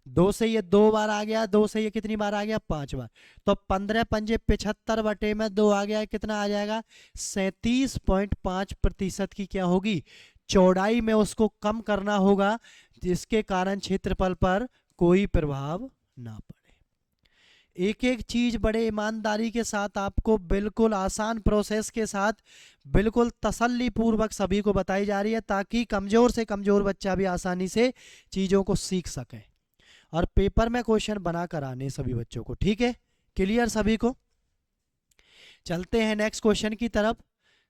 2 से ये 2 बार आ गया, 2 से ये कितनी बार आ गया 5 बार। तो 15 पंजे 75 बटे में 2 आ गया, कितना आ जाएगा 37.5% की क्या होगी चौड़ाई में उसको कम करना होगा, जिसके कारण क्षेत्रफल पर कोई प्रभाव ना पड़े। एक एक चीज बड़े ईमानदारी के साथ आपको बिल्कुल आसान प्रोसेस के साथ बिल्कुल तसल्ली पूर्वक सभी को बताई जा रही है, ताकि कमजोर से कमजोर बच्चा भी आसानी से चीजों को सीख सके और पेपर में क्वेश्चन बना कर आने सभी बच्चों को। ठीक है, क्लियर सभी को। चलते हैं नेक्स्ट क्वेश्चन की तरफ।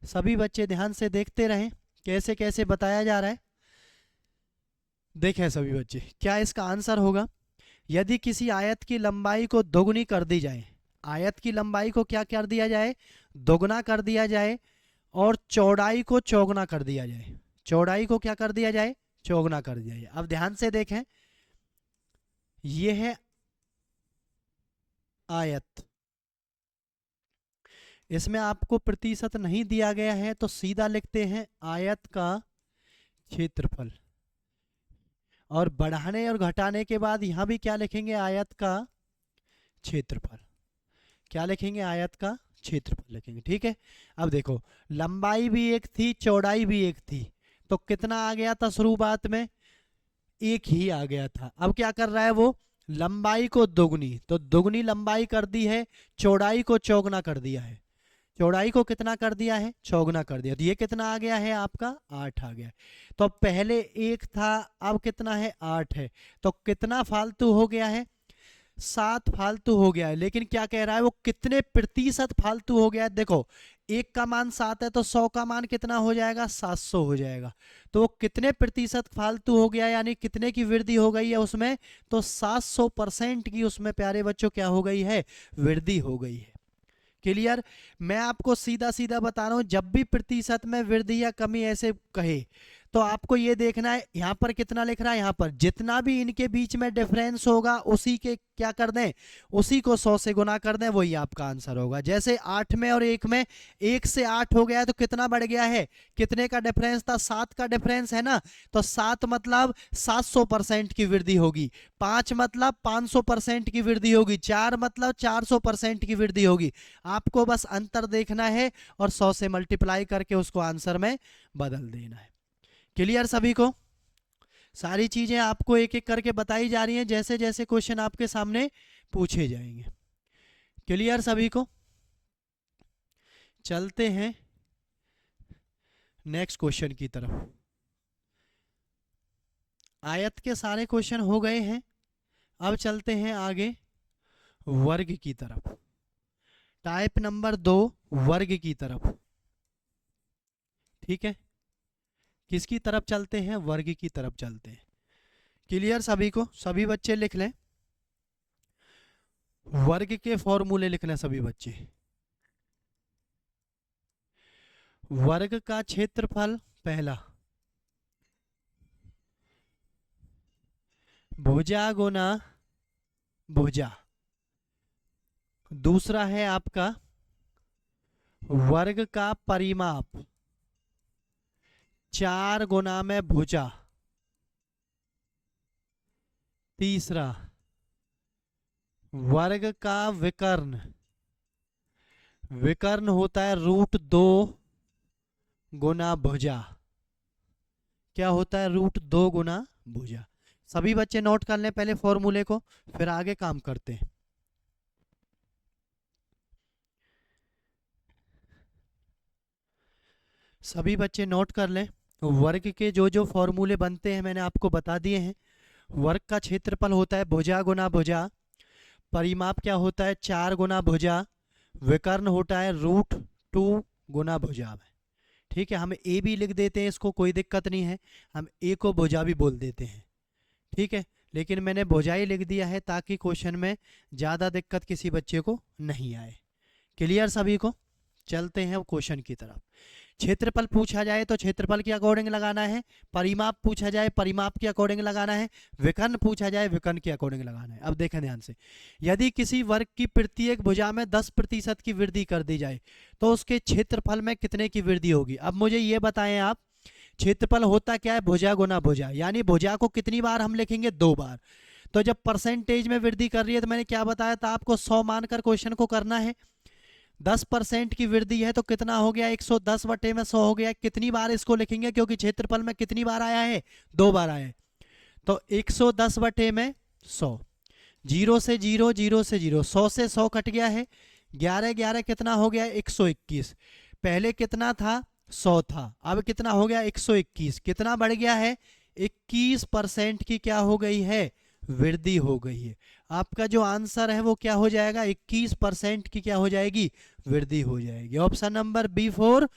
सभी बच्चे ध्यान से देखते रहें कैसे कैसे बताया जा रहा है। देखें सभी बच्चे, क्या इसका आंसर होगा, यदि किसी आयत की लंबाई को दोगुनी कर दी जाए, आयत की लंबाई को क्या कर दिया जाए, दोगुना कर दिया जाए, और चौड़ाई को चौगुना कर दिया जाए, चौड़ाई को क्या कर दिया जाए, चौगुना कर दिया जाए। अब ध्यान से देखें, यह है आयत, इसमें आपको प्रतिशत नहीं दिया गया है तो सीधा लिखते हैं आयत का क्षेत्रफल, और बढ़ाने और घटाने के बाद यहां भी क्या लिखेंगे, आयत का क्षेत्रफल। क्या लिखेंगे, आयत का क्षेत्रफल लिखेंगे। ठीक है, अब देखो लंबाई भी एक थी चौड़ाई भी एक थी, तो कितना आ गया था शुरुआत में, एक ही आ गया था। अब क्या कर रहा है वो, लंबाई को दोगुनी, तो दोगुनी लंबाई कर दी है, चौड़ाई को चौगुना कर दिया है, चौड़ाई को कितना कर दिया है, चौगुना कर दिया। तो ये कितना आ गया है आपका 8 आ गया। तो पहले 1 था, अब कितना है 8 है, तो कितना फालतू हो गया है, 7 फालतू हो गया है। लेकिन क्या कह रहा है वो, कितने प्रतिशत फालतू हो गया है। देखो 1 का मान 7 है तो 100 का मान कितना हो जाएगा, 700 हो जाएगा। तो वो कितने प्रतिशत फालतू हो गया, यानी कितने की वृद्धि हो गई है उसमें, तो 700% की उसमें प्यारे बच्चों क्या हो गई है, वृद्धि हो गई है। क्लियर। मैं आपको सीधा सीधा बता रहा हूं, जब भी प्रतिशत में वृद्धि या कमी ऐसे कहे तो आपको ये देखना है यहां पर कितना लिख रहा है, यहां पर जितना भी इनके बीच में डिफरेंस होगा उसी के क्या कर दें, उसी को 100 से गुना कर दें, वही आपका आंसर होगा। जैसे 8 में और 1 में, 1 से 8 हो गया है तो कितना बढ़ गया है, कितने का डिफरेंस था, 7 का डिफरेंस है ना, तो 7 मतलब 700% की वृद्धि होगी, 5 मतलब 500% की वृद्धि होगी, 4 मतलब 400% की वृद्धि होगी। आपको बस अंतर देखना है और 100 से मल्टीप्लाई करके उसको आंसर में बदल देना है। क्लियर सभी को। सारी चीजें आपको एक एक करके बताई जा रही हैं जैसे जैसे क्वेश्चन आपके सामने पूछे जाएंगे। क्लियर सभी को। चलते हैं नेक्स्ट क्वेश्चन की तरफ। आयत के सारे क्वेश्चन हो गए हैं, अब चलते हैं आगे वर्ग की तरफ, टाइप नंबर 2 वर्ग की तरफ। ठीक है, किसकी तरफ चलते हैं, वर्ग की तरफ चलते हैं। क्लियर सभी को, सभी बच्चे लिख लें, वर्ग के फॉर्मूले लिख लें सभी बच्चे। वर्ग का क्षेत्रफल पहला, भुजा गुना भुजा, दूसरा है आपका वर्ग का परिमाप 4 गुना में भुजा, तीसरा वर्ग का विकर्ण, विकर्ण होता है √2 गुना भुजा, क्या होता है √2 गुना भुजा। सभी बच्चे नोट कर लें पहले फॉर्मूले को, फिर आगे काम करते हैं। सभी बच्चे नोट कर लें, वर्ग के जो जो फॉर्मूले बनते हैं मैंने आपको बता दिए हैं। वर्ग का क्षेत्रफल होता है भुजा गुना भुजा, परिमाप क्या होता है 4 गुना भुजा, विकर्ण होता है √2 गुना भुजा में। ठीक है, हम ए भी लिख देते हैं, इसको कोई दिक्कत नहीं है, हम ए को भुजा भी बोल देते हैं। ठीक है, लेकिन मैंने भुजा ही लिख दिया है ताकि क्वेश्चन में ज़्यादा दिक्कत किसी बच्चे को नहीं आए। क्लियर सभी को? चलते हैं क्वेश्चन की तरफ। क्षेत्रफल पूछा जाए तो क्षेत्रफल के अकॉर्डिंग लगाना है, परिमाप पूछा जाए परिमाप के अकॉर्डिंग लगाना है, विकर्ण पूछा जाए विकर्ण के अकॉर्डिंग लगाना है। अब देखें ध्यान से, यदि किसी वर्ग की प्रत्येक भुजा में 10% की वृद्धि कर दी जाए तो उसके क्षेत्रफल में कितने की वृद्धि होगी? अब मुझे ये बताएं आप, क्षेत्रफल होता क्या है? भुजा गुना भुजा, यानी भुजा को कितनी बार हम लिखेंगे? 2 बार। तो जब परसेंटेज में वृद्धि कर रही है तो मैंने क्या बताया था आपको? 100 मानकर क्वेश्चन को करना है। 10% की वृद्धि है तो कितना हो गया? 110 बटे में 100 हो गया। कितनी बार इसको लिखेंगे? क्योंकि क्षेत्रफल में कितनी बार आया है? 2 बार आया है। तो 110 बटे में 100, 0 से 0, 0 से 0, 100 से 100 कट गया है, 11 11 कितना हो गया? 121। पहले कितना था? 100 था, अब कितना हो गया? 121। कितना बढ़ गया है? 21% की क्या हो गई है? वृद्धि हो गई है। आपका जो आंसर है वो क्या हो जाएगा? 21% की क्या हो जाएगी? वृद्धि हो जाएगी। ऑप्शन नंबर B4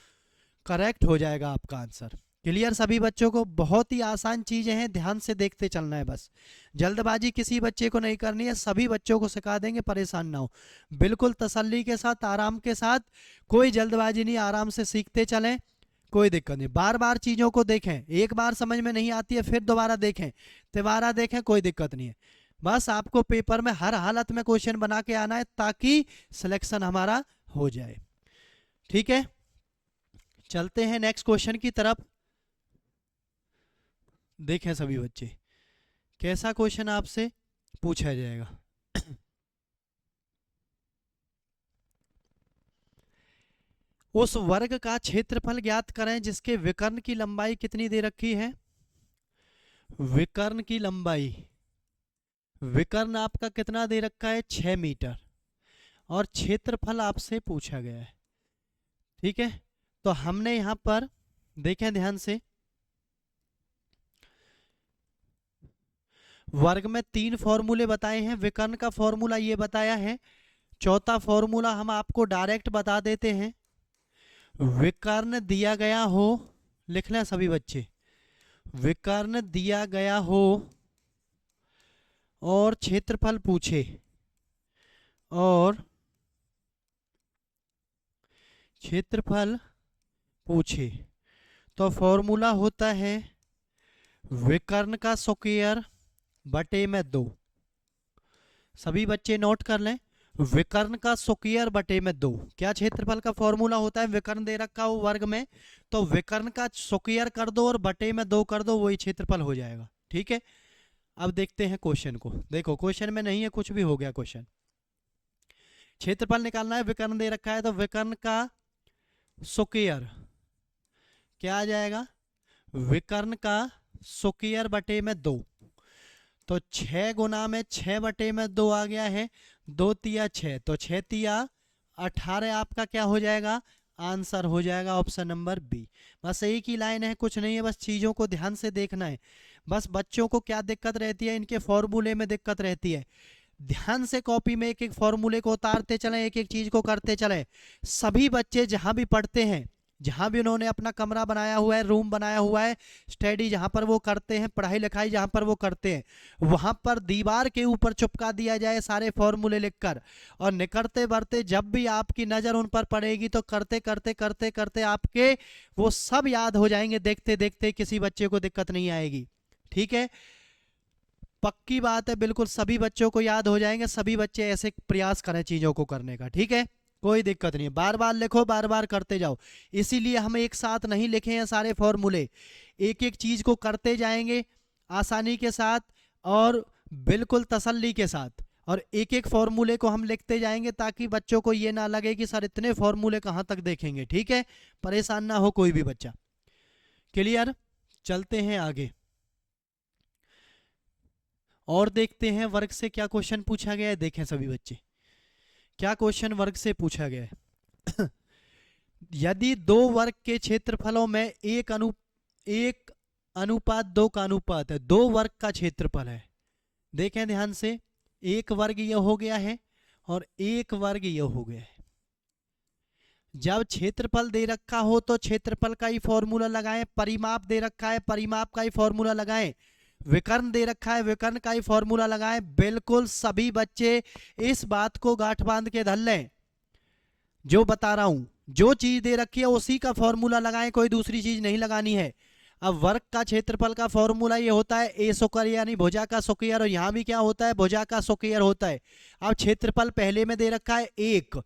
करेक्ट हो जाएगा आपका आंसर। क्लियर सभी बच्चों को? बहुत ही आसान चीजें हैं, ध्यान से देखते चलना है बस। जल्दबाजी किसी बच्चे को नहीं करनी है, सभी बच्चों को सिखा देंगे, परेशान ना हो। बिल्कुल तसल्ली के साथ, आराम के साथ, कोई जल्दबाजी नहीं, आराम से सीखते चलें, कोई दिक्कत नहीं। बार बार चीजों को देखें, एक बार समझ में नहीं आती है फिर दोबारा देखें, दोबारा देखें, कोई दिक्कत नहीं है। बस आपको पेपर में हर हालत में क्वेश्चन बना के आना है ताकि सिलेक्शन हमारा हो जाए। ठीक है, चलते हैं नेक्स्ट क्वेश्चन की तरफ। देखें सभी बच्चे, कैसा क्वेश्चन आपसे पूछा जाएगा। उस वर्ग का क्षेत्रफल ज्ञात करें जिसके विकर्ण की लंबाई कितनी दे रखी है? विकर्ण की लंबाई, विकर्ण आपका कितना दे रखा है? 6 मीटर, और क्षेत्रफल आपसे पूछा गया है। ठीक है, तो हमने यहां पर देखें ध्यान से, वर्ग में 3 फॉर्मूले बताए हैं, विकर्ण का फॉर्मूला ये बताया है। चौथा फॉर्मूला हम आपको डायरेक्ट बता देते हैं। विकर्ण दिया गया हो, लिख लें सभी बच्चे, विकर्ण दिया गया हो और क्षेत्रफल पूछे, और क्षेत्रफल पूछे, तो फॉर्मूला होता है विकर्ण का स्क्वायर बटे में 2। सभी बच्चे नोट कर लें, विकर्ण का स्क्वायर बटे में 2। क्या क्षेत्रफल का फॉर्मूला होता है? विकर्ण दे रखा हो वर्ग में तो विकर्ण का स्क्वायर कर दो और बटे में 2 कर दो, वही क्षेत्रफल हो जाएगा। ठीक है, अब देखते हैं क्वेश्चन को। देखो क्वेश्चन में नहीं है कुछ भी, हो गया क्वेश्चन। क्षेत्रफल निकालना है, विकर्ण दे रखा है तो विकर्ण का स्क्वायर क्या आ जाएगा? विकर्ण का स्क्वायर बटे में 2, तो 6 गुना में 6 बटे में 2 आ गया है, 2 तिया 6, तो 6 तिया 18 आपका क्या हो जाएगा? आंसर हो जाएगा ऑप्शन नंबर बी। बस एक ही लाइन है, कुछ नहीं है, बस चीज़ों को ध्यान से देखना है। बस बच्चों को क्या दिक्कत रहती है? इनके फॉर्मूले में दिक्कत रहती है। ध्यान से कॉपी में एक एक फॉर्मूले को उतारते चलें, एक एक चीज को करते चलें। सभी बच्चे जहां भी पढ़ते हैं, जहां भी उन्होंने अपना कमरा बनाया हुआ है, रूम बनाया हुआ है, स्टडी जहां पर वो करते हैं, पढ़ाई लिखाई जहां पर वो करते हैं, वहां पर दीवार के ऊपर चिपका दिया जाए सारे फॉर्मूले लिखकर, और निकलते बढ़ते जब भी आपकी नजर उन पर पड़ेगी तो करते करते करते करते आपके वो सब याद हो जाएंगे, देखते देखते किसी बच्चे को दिक्कत नहीं आएगी। ठीक है, पक्की बात है, बिल्कुल सभी बच्चों को याद हो जाएंगे। सभी बच्चे ऐसे प्रयास करें चीजों को करने का। ठीक है, कोई दिक्कत नहीं है, बार बार लिखो, बार बार करते जाओ। इसीलिए हम एक साथ नहीं लिखे हैं सारे फॉर्मूले, एक एक चीज को करते जाएंगे आसानी के साथ और बिल्कुल तसल्ली के साथ, और एक एक फॉर्मूले को हम लिखते जाएंगे ताकि बच्चों को ये ना लगे कि सर इतने फॉर्मूले कहाँ तक देखेंगे। ठीक है, परेशान ना हो कोई भी बच्चा। क्लियर, चलते हैं आगे और देखते हैं वर्ग से क्या क्वेश्चन पूछा गया है। देखें सभी बच्चे, क्या क्वेश्चन वर्ग से पूछा गया है। यदि 2 वर्ग के क्षेत्रफलों में एक अनुपात 2 का अनुपात है, 2 वर्ग का क्षेत्रफल है। देखें ध्यान से, एक वर्ग यह हो गया है और एक वर्ग यह हो गया है। जब क्षेत्रफल दे रखा हो तो क्षेत्रफल का ही फॉर्मूला लगाएं, परिमाप दे रखा है परिमाप का ही फॉर्मूला लगाएं, विकर्ण दे रखा है विकर्ण का ही फॉर्मूला लगाएं। बिल्कुल सभी बच्चे इस बात को गांठ बांध के धर लें, जो बता रहा हूं, जो चीज दे रखी है उसी का फॉर्मूला लगाएं, कोई दूसरी चीज नहीं लगानी है। अब वर्ग का क्षेत्रफल का फॉर्मूला ये होता है ए स्क्वायर यानी भुजा का स्क्वायर, और यहाँ भी क्या होता है, भुजा का स्क्वायर होता है। अब क्षेत्रफल पहले में दे रखा है 1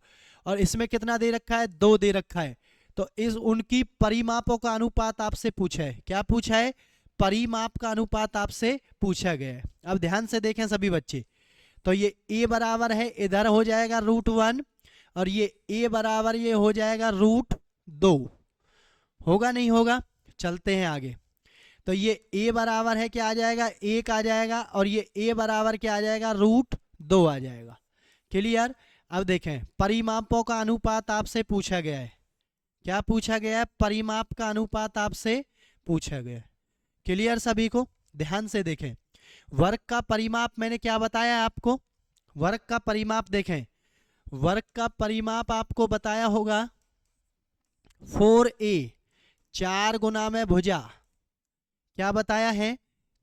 और इसमें कितना दे रखा है, 2 दे रखा है। तो इस उनकी परिमापों का अनुपात आपसे पूछा है। क्या पूछा है, परिमाप का अनुपात आपसे पूछा गया है। अब ध्यान से देखें सभी बच्चे, तो ये a बराबर है, इधर हो जाएगा √1 और ये a बराबर ये हो जाएगा √2। होगा नहीं होगा, चलते हैं आगे। तो ये a बराबर है क्या आ जाएगा, 1 आ जाएगा, और ये a बराबर क्या आ जाएगा, √2 आ जाएगा। क्लियर। अब देखें परिमापों का अनुपात आपसे पूछा गया है। क्या पूछा गया है, परिमाप का अनुपात आपसे पूछा गया है। क्लियर सभी को, ध्यान से देखें। वर्ग का परिमाप मैंने क्या बताया आपको, वर्ग का परिमाप देखें, वर्ग का परिमाप आपको बताया होगा 4a, 4 गुना में भुजा। क्या बताया है,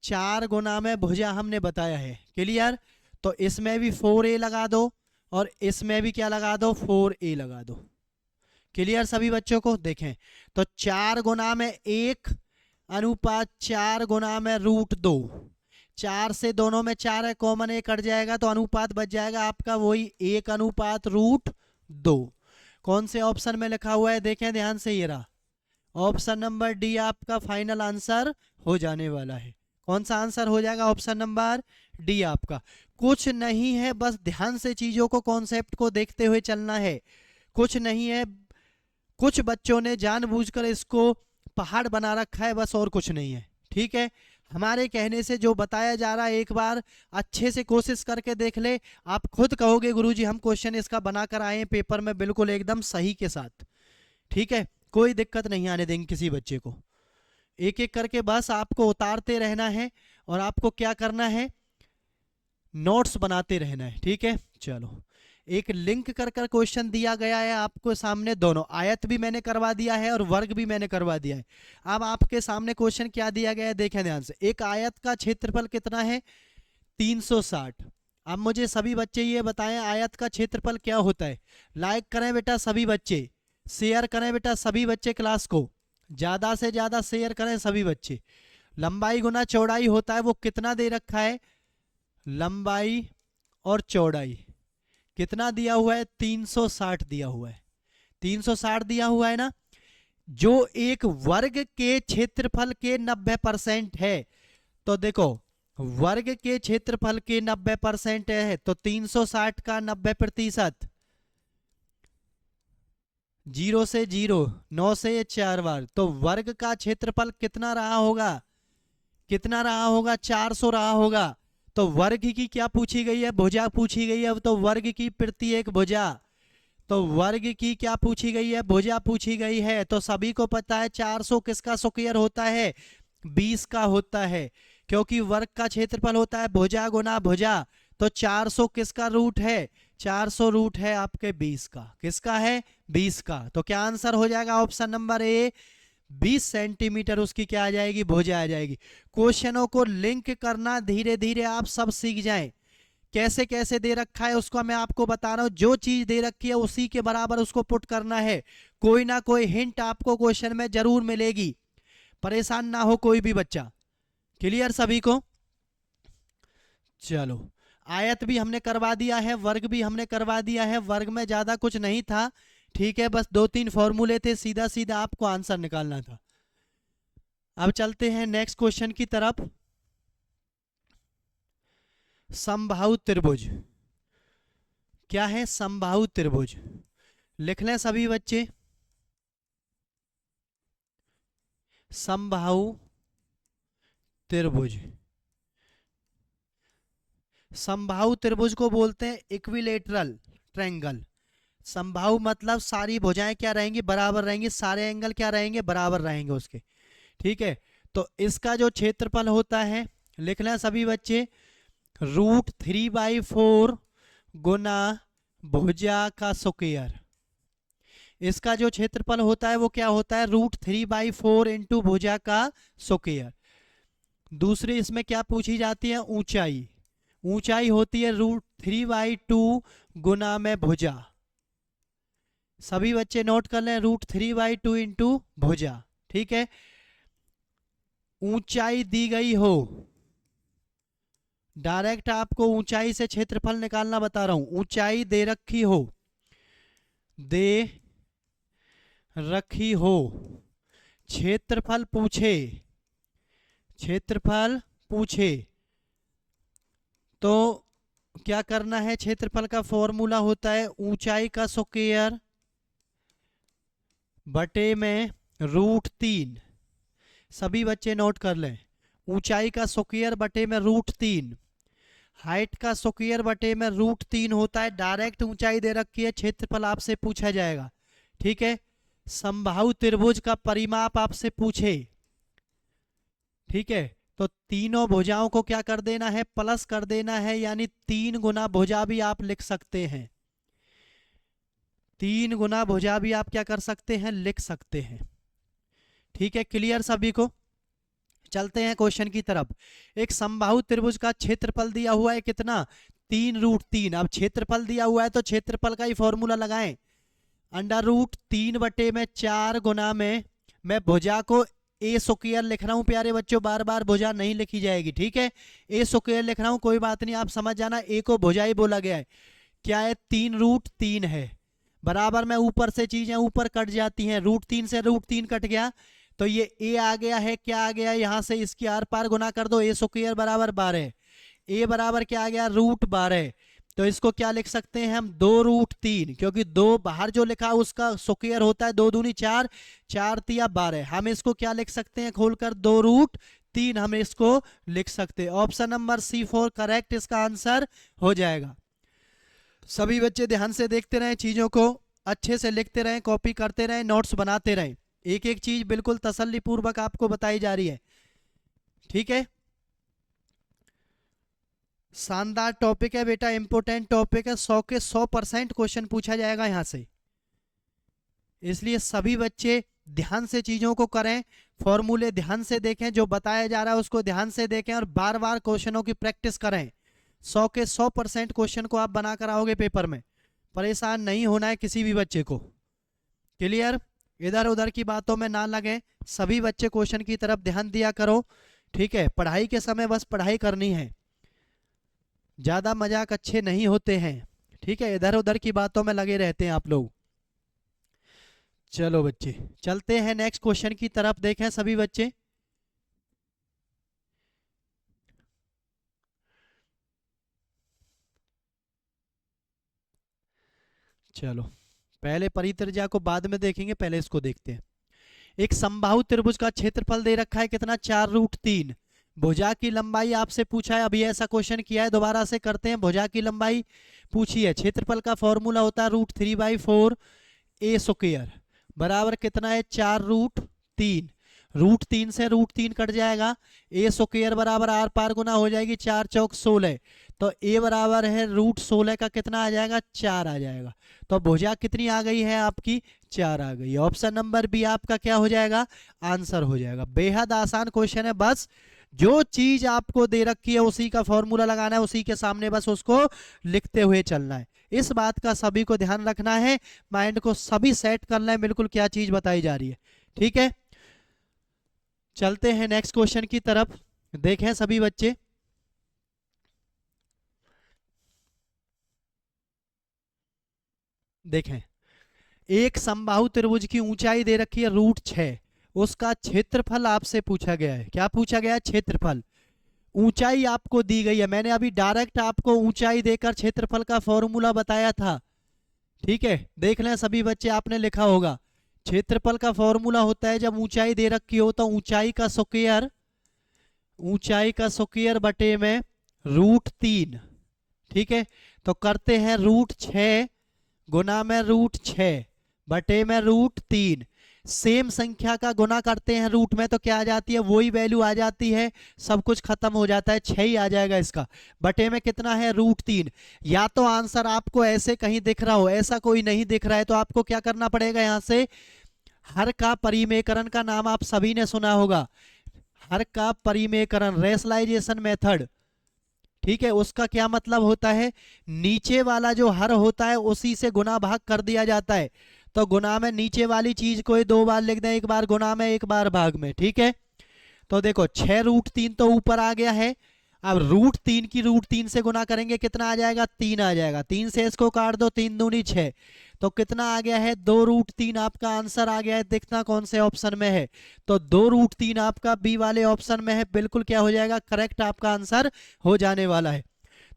4 गुना में भुजा हमने बताया है। क्लियर। तो इसमें भी 4a लगा दो और इसमें भी क्या लगा दो, 4a लगा दो। क्लियर सभी बच्चों को। देखें तो 4 गुना में 1 अनुपात 4 गुना में √2, 4 से दोनों में 4 है, कॉमन 1 कट जाएगा तो अनुपात बच जाएगा आपका वही 1 अनुपात √2। कौन से ऑप्शन में लिखा हुआ है, देखें ध्यान से, ये रहा ऑप्शन नंबर डी आपका फाइनल आंसर हो जाने वाला है। कौन सा आंसर हो जाएगा, ऑप्शन नंबर डी आपका। कुछ नहीं है, बस ध्यान से चीजों को, कॉन्सेप्ट को देखते हुए चलना है। कुछ नहीं है, कुछ बच्चों ने जानबूझकर इसको पहाड़ बना रखा है, बस और कुछ नहीं है। ठीक है, हमारे कहने से जो बताया जा रहा है एक बार अच्छे से कोशिश करके देख ले। आप खुद कहोगे गुरुजी हम क्वेश्चन इसका बनाकर आए हैं पेपर में बिल्कुल एकदम सही के साथ। ठीक है, कोई दिक्कत नहीं आने देंगे किसी बच्चे को। एक एक करके बस आपको उतारते रहना है और आपको क्या करना है, नोट्स बनाते रहना है। ठीक है, चलो एक लिंक कर कर क्वेश्चन दिया गया है आपको सामने, दोनों आयत भी मैंने करवा दिया है और वर्ग भी मैंने करवा दिया है। अब आपके सामने क्वेश्चन क्या दिया गया है, देखें ध्यान से। एक आयत का क्षेत्रफल कितना है, 360। अब मुझे सभी बच्चे ये बताएं आयत का क्षेत्रफल क्या होता है। लाइक करें बेटा सभी बच्चे, शेयर करें बेटा सभी बच्चे, क्लास को ज्यादा से ज्यादा शेयर करें सभी बच्चे। लंबाई गुना चौड़ाई होता है, वो कितना दे रखा है, लंबाई और चौड़ाई कितना दिया हुआ है, 360 दिया हुआ है। 360 दिया हुआ है ना, जो एक वर्ग के क्षेत्रफल के 90% है। तो देखो वर्ग के क्षेत्रफल के 90% है, तो 360 का 90%, 0 से 0, 9 से 4 बार, तो वर्ग का क्षेत्रफल कितना रहा होगा, कितना रहा होगा, 400 रहा होगा। तो वर्ग की क्या पूछी गई है, भुजा पूछी गई है। अब तो वर्ग की प्रत्येक भुजा, तो वर्ग की क्या पूछी गई है, भुजा पूछी गई है। तो सभी को पता है 400 किसका स्क्वायर होता है, 20 का होता है, क्योंकि वर्ग का क्षेत्रफल होता है भुजा गुना भुजा। तो 400 किसका रूट है, 400 रूट है आपके 20 का। किसका है, 20 का। तो क्या आंसर हो जाएगा, ऑप्शन नंबर ए, 20 सेंटीमीटर उसकी क्या आ जाएगी, भुजा आ जाएगी। क्वेश्चनों को लिंक करना धीरे धीरे आप सब सीख जाएं। कैसे कैसे दे रखा है उसको मैं आपको बता रहा हूं, जो चीज दे रखी है उसी के बराबर उसको पुट करना है। कोई ना कोई हिंट आपको क्वेश्चन में जरूर मिलेगी, परेशान ना हो कोई भी बच्चा। क्लियर सभी को। चलो आयत भी हमने करवा दिया है, वर्ग भी हमने करवा दिया है। वर्ग में ज्यादा कुछ नहीं था, ठीक है, बस 2-3 फॉर्मूले थे, सीधा सीधा आपको आंसर निकालना था। अब चलते हैं नेक्स्ट क्वेश्चन की तरफ। समबाहु त्रिभुज क्या है, समबाहु त्रिभुज लिख लें सभी बच्चे। समबाहु त्रिभुज, समबाहु त्रिभुज को बोलते हैं इक्विलेटरल ट्रायंगल। समबाहु मतलब सारी भुजाएं क्या रहेंगी, बराबर रहेंगी, सारे एंगल क्या रहेंगे, बराबर रहेंगे उसके। ठीक है, तो इसका जो क्षेत्रफल होता है लिख लें सभी बच्चे, √3/4 गुना भुजा का स्क्वायर। इसका जो क्षेत्रफल होता है वो क्या होता है, √3/4 इंटू भुजा का स्क्वायर। दूसरी इसमें क्या पूछी जाती है, ऊंचाई। ऊंचाई होती है √3/2 गुना में भुजा। सभी बच्चे नोट कर लें, √3/2 इंटू भुजा। ठीक है, ऊंचाई दी गई हो, डायरेक्ट आपको ऊंचाई से क्षेत्रफल निकालना बता रहा हूं। ऊंचाई दे रखी हो, दे रखी हो, क्षेत्रफल पूछे, क्षेत्रफल पूछे, तो क्या करना है? क्षेत्रफल का फॉर्मूला होता है ऊंचाई का स्क्वायर बटे में √3। सभी बच्चे नोट कर लें, ऊंचाई का स्क्वायर बटे में √3, हाइट का स्क्वायर बटे में √3 होता है। डायरेक्ट ऊंचाई दे रखी है, क्षेत्रफल आपसे पूछा जाएगा। ठीक है, समबाहु त्रिभुज का परिमाप आपसे पूछे, ठीक है, तो तीनों भुजाओं को क्या कर देना है? प्लस कर देना है, यानी 3 गुना भुजा भी आप लिख सकते हैं। 3 गुना भुजा भी आप क्या कर सकते हैं? लिख सकते हैं। ठीक है, क्लियर सभी को? चलते हैं क्वेश्चन की तरफ। एक समबाहु त्रिभुज का क्षेत्रफल दिया हुआ है कितना? 3√3। अब क्षेत्रफल दिया हुआ है तो क्षेत्रफल का ही फॉर्मूला लगाएं, √3/4 गुना में मैं भुजा को ए स्क्वायर लिख रहा हूं प्यारे बच्चों, बार बार भुजा नहीं लिखी जाएगी। ठीक है, ए स्क्वायर लिख रहा हूं, कोई बात नहीं, आप समझ जाना, ए को भुजा ही बोला गया है। क्या है? 3√3 है, बराबर में ऊपर से चीजें ऊपर कट जाती हैं, √3 से √3 कट गया तो ये ए आ गया है। क्या आ गया? यहां से इसकी आर पार गुना कर दो, ए स्क्वायर बराबर 12, ए बराबर क्या आ गया? √12। तो इसको क्या लिख सकते हैं हम? 2√3, क्योंकि 2 बाहर जो लिखा उसका स्क्वायर होता है 2 दूनी 4, 4 तिया 12। हम इसको क्या लिख सकते हैं खोलकर? 2√3 हम इसको लिख सकते हैं। ऑप्शन नंबर C4 करेक्ट इसका आंसर हो जाएगा। सभी बच्चे ध्यान से देखते रहें, चीजों को अच्छे से लिखते रहें, कॉपी करते रहें, नोट्स बनाते रहें। एक एक चीज बिल्कुल तसल्ली पूर्वक आपको बताई जा रही है। ठीक है, शानदार टॉपिक है बेटा, इंपॉर्टेंट टॉपिक है, 100 के 100% क्वेश्चन पूछा जाएगा यहां से। इसलिए सभी बच्चे ध्यान से चीजों को करें, फॉर्मूले ध्यान से देखें, जो बताया जा रहा है उसको ध्यान से देखें और बार बार क्वेश्चनों की प्रैक्टिस करें। 100 के 100% क्वेश्चन को आप बना कर आओगे पेपर में, परेशान नहीं होना है किसी भी बच्चे को। क्लियर? इधर उधर की बातों में ना लगे, सभी बच्चे क्वेश्चन की तरफ ध्यान दिया करो। ठीक है, पढ़ाई के समय बस पढ़ाई करनी है, ज्यादा मजाक अच्छे नहीं होते हैं। ठीक है, इधर उधर की बातों में लगे रहते हैं आप लोग। चलो बच्चे, चलते हैं नेक्स्ट क्वेश्चन की तरफ। देखें सभी बच्चे, चलो पहले परित्रिज्या को बाद में देखेंगे, पहले इसको देखते हैं। एक समबाहु त्रिभुज का क्षेत्रफल दे रखा है कितना? 4√3। भुजा की लंबाई आपसे पूछा है, अभी ऐसा क्वेश्चन किया है, दोबारा से करते हैं। भुजा की लंबाई पूछी है, क्षेत्रफल का फॉर्मूला होता है √3/4 ए स्क्वायर बराबर कितना है? 4√3। √3 से √3 कट जाएगा, ए स्क्वायर बराबर आर पार गुना हो जाएगी, 4 चौक 16, तो ए बराबर है √16 का कितना आ जाएगा? 4 आ जाएगा। तो भुजा कितनी आ गई है आपकी? 4 आ गई। ऑप्शन नंबर बी आपका क्या हो जाएगा? आंसर हो जाएगा। बेहद आसान क्वेश्चन है, बस जो चीज आपको दे रखी है उसी का फॉर्मूला लगाना है, उसी के सामने बस उसको लिखते हुए चलना है। इस बात का सभी को ध्यान रखना है, माइंड को सभी सेट करना है बिल्कुल क्या चीज बताई जा रही है। ठीक है, चलते हैं नेक्स्ट क्वेश्चन की तरफ। देखें सभी बच्चे, देखें एक समबाहु त्रिभुज की ऊंचाई दे रखी है √6, उसका क्षेत्रफल आपसे पूछा गया है। क्या पूछा गया है? क्षेत्रफल। ऊंचाई आपको दी गई है, मैंने अभी डायरेक्ट आपको ऊंचाई देकर क्षेत्रफल का फॉर्मूला बताया था। ठीक है, देख लें सभी बच्चे, आपने लिखा होगा क्षेत्रफल का फॉर्मूला होता है जब ऊंचाई दे रखी हो तो ऊंचाई का स्क्वायर, ऊंचाई का स्क्वायर बटे में √3। ठीक है, तो करते हैं √6 गुना में √6 बटे में √3। सेम संख्या का गुना करते हैं रूट में तो क्या आ जाती है? वही वैल्यू आ जाती है, सब कुछ खत्म हो जाता है, 6 ही आ जाएगा इसका। बटे में कितना है? √3। या तो आंसर आपको ऐसे कहीं दिख रहा हो, ऐसा कोई नहीं दिख रहा है, तो आपको क्या करना पड़ेगा? यहां से हर का परिमेयकरण का नाम आप सभी ने सुना होगा, हर का परिमेयकरण, रेशनलाइजेशन मेथड। ठीक है, उसका क्या मतलब होता है? नीचे वाला जो हर होता है उसी से गुना भाग कर दिया जाता है। तो गुना में नीचे वाली चीज को ही 2 बार लिख दें, एक बार गुना में एक बार भाग में, ठीक है। तो देखो 6√3 तो ऊपर आ गया है। अब √3 की √3 से गुना करेंगे, कितना आ जाएगा, 3 आ जाएगा। 3 से इसको काट दो, 3 दूनी 6, तो कितना आ गया है, 2√3 आपका आंसर आ गया है। देखना कौन से ऑप्शन में है, तो 2√3 आपका बी वाले ऑप्शन में है। बिल्कुल क्या हो जाएगा, करेक्ट आपका आंसर हो जाने वाला है।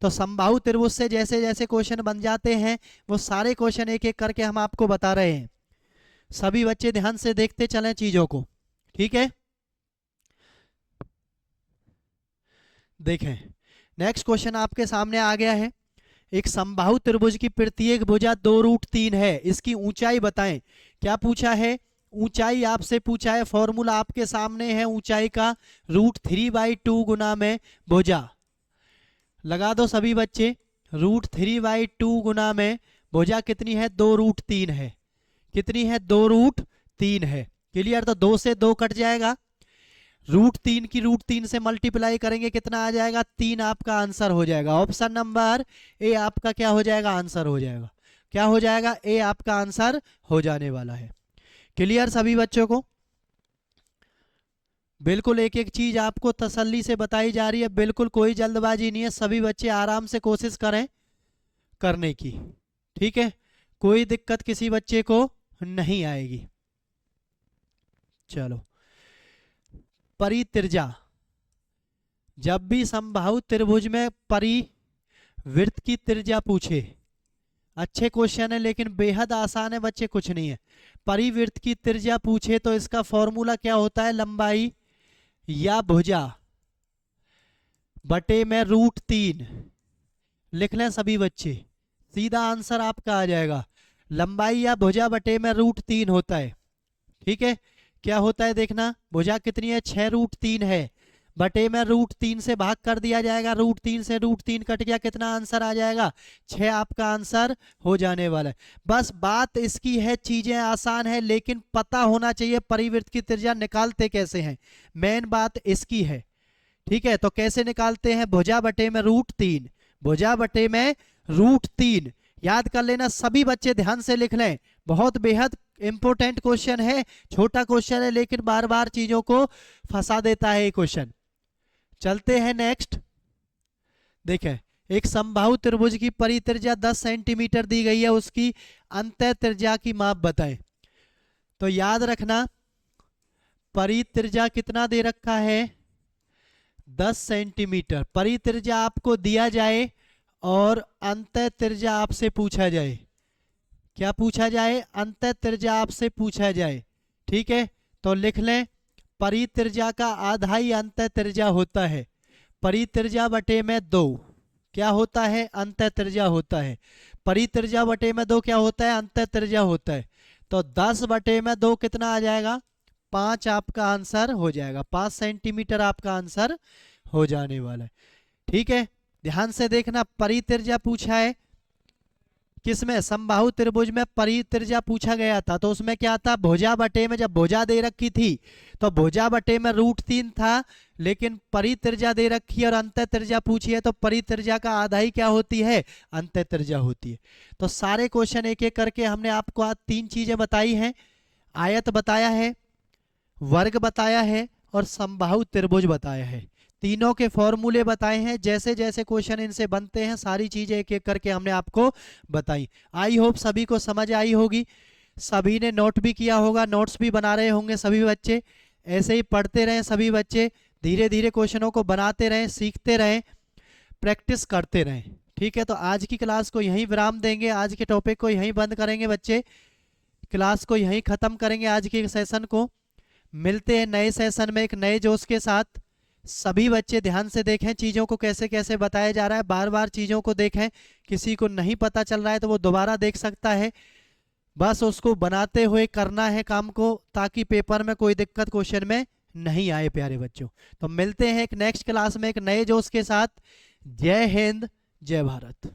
तो समबाहु त्रिभुज से जैसे जैसे क्वेश्चन बन जाते हैं वो सारे क्वेश्चन एक एक करके हम आपको बता रहे हैं। सभी बच्चे ध्यान से देखते चलें चीजों को, ठीक है। देखें नेक्स्ट क्वेश्चन आपके सामने आ गया है। एक समबाहु त्रिभुज की प्रत्येक भुजा 2√3 है, इसकी ऊंचाई बताएं। क्या पूछा है, ऊंचाई आपसे पूछा है। फॉर्मूला आपके सामने है ऊंचाई का, √3/2 गुना में भुजा। लगा दो सभी बच्चे, √3/2 गुना में भुजा कितनी है, 2√3 है। कितनी है, 2√3 है। क्लियर, तो 2 से 2 कट जाएगा, √3 की √3 से मल्टीप्लाई करेंगे, कितना आ जाएगा, 3 आपका आंसर हो जाएगा। ऑप्शन नंबर ए आपका क्या हो जाएगा, आंसर हो जाएगा। क्या हो जाएगा, ए आपका आंसर हो जाने वाला है। क्लियर सभी बच्चों को, बिल्कुल एक एक चीज आपको तसल्ली से बताई जा रही है, बिल्कुल कोई जल्दबाजी नहीं है। सभी बच्चे आराम से कोशिश करें करने की, ठीक है, कोई दिक्कत किसी बच्चे को नहीं आएगी। चलो, परित्रिज्या, जब भी समबाहु त्रिभुज में परिवृत्त की त्रिज्या पूछे, अच्छे क्वेश्चन है लेकिन बेहद आसान है बच्चे, कुछ नहीं है। परिवृत्त की त्रिज्या पूछे तो इसका फॉर्मूला क्या होता है, लंबाई या भुजा बटे में √3 लिख लें सभी बच्चे, सीधा आंसर आपका आ जाएगा। लंबाई या भुजा बटे में √3 होता है, ठीक है। क्या होता है देखना, भुजा कितनी है, 6√3 है, बटे में √3 से भाग कर दिया जाएगा, √3 से √3 कट गया, कितना आंसर आ जाएगा, 6 आपका आंसर हो जाने वाला है। बस बात इसकी है, चीजें आसान है लेकिन पता होना चाहिए परिवृत्त की त्रिज्या निकालते कैसे हैं, मेन बात इसकी है, ठीक है। तो कैसे निकालते हैं, भुजा बटे में √3, भुजा बटे में √3 याद कर लेना सभी बच्चे, ध्यान से लिख लें, बहुत बेहद इंपॉर्टेंट क्वेश्चन है। छोटा क्वेश्चन है लेकिन बार बार चीजों को फंसा देता है ये क्वेश्चन। चलते हैं नेक्स्ट। देखें, एक समबाहु त्रिभुज की परित्रिज्या 10 सेंटीमीटर दी गई है, उसकी अंतः त्रिज्या की माप बताएं। तो याद रखना परित्रिज्या कितना दे रखा है, 10 सेंटीमीटर। परित्रिज्या आपको दिया जाए और अंतः त्रिज्या आपसे पूछा जाए, क्या पूछा जाए, अंतः त्रिज्या आपसे पूछा जाए, ठीक है। तो लिख लें परित्रिज्या का आधा ही अंतः त्रिज्या होता है, परित्रिज्या बटे में 2 क्या होता है, अंतः त्रिज्या होता है। परित्रिज्या बटे में 2 क्या होता है, अंतः त्रिज्या होता है। तो 10 बटे में 2 कितना आ जाएगा, 5 आपका आंसर हो जाएगा, 5 सेंटीमीटर आपका आंसर हो जाने वाला है, ठीक है। ध्यान से देखना, परित्रिज्या पूछा है किसमें, समबाहु त्रिभुज में परित्रिज्या पूछा गया था, तो उसमें क्या था, भुजा बटे में, जब भुजा दे रखी थी तो भुजा बटे में √3 था, लेकिन परित्रिज्या दे रखी है और अंतः त्रिज्या पूछी है तो परित्रिज्या का आधा ही क्या होती है, अंतः त्रिज्या होती है। तो सारे क्वेश्चन एक एक करके हमने आपको आज 3 चीजें बताई हैं, आयत बताया है, वर्ग बताया है और समबाहु त्रिभुज बताया है। तीनों के फॉर्मूले बताए हैं, जैसे जैसे क्वेश्चन इनसे बनते हैं सारी चीजें एक एक करके हमने आपको बताई। आई होप सभी को समझ आई होगी, सभी ने नोट भी किया होगा, नोट्स भी बना रहे होंगे सभी बच्चे। ऐसे ही पढ़ते रहें सभी बच्चे, धीरे धीरे क्वेश्चनों को बनाते रहें, सीखते रहें, प्रैक्टिस करते रहें, ठीक है। तो आज की क्लास को यहीं विराम देंगे, आज के टॉपिक को यहीं बंद करेंगे बच्चे, क्लास को यहीं खत्म करेंगे आज के सेशन को। मिलते हैं नए सेशन में एक नए जोश के साथ। सभी बच्चे ध्यान से देखें चीज़ों को कैसे कैसे बताया जा रहा है, बार बार चीज़ों को देखें, किसी को नहीं पता चल रहा है तो वो दोबारा देख सकता है, बस उसको बनाते हुए करना है काम को, ताकि पेपर में कोई दिक्कत क्वेश्चन में नहीं आए प्यारे बच्चों। तो मिलते हैं एक नेक्स्ट क्लास में एक नए जोश के साथ। जय हिंद, जय भारत।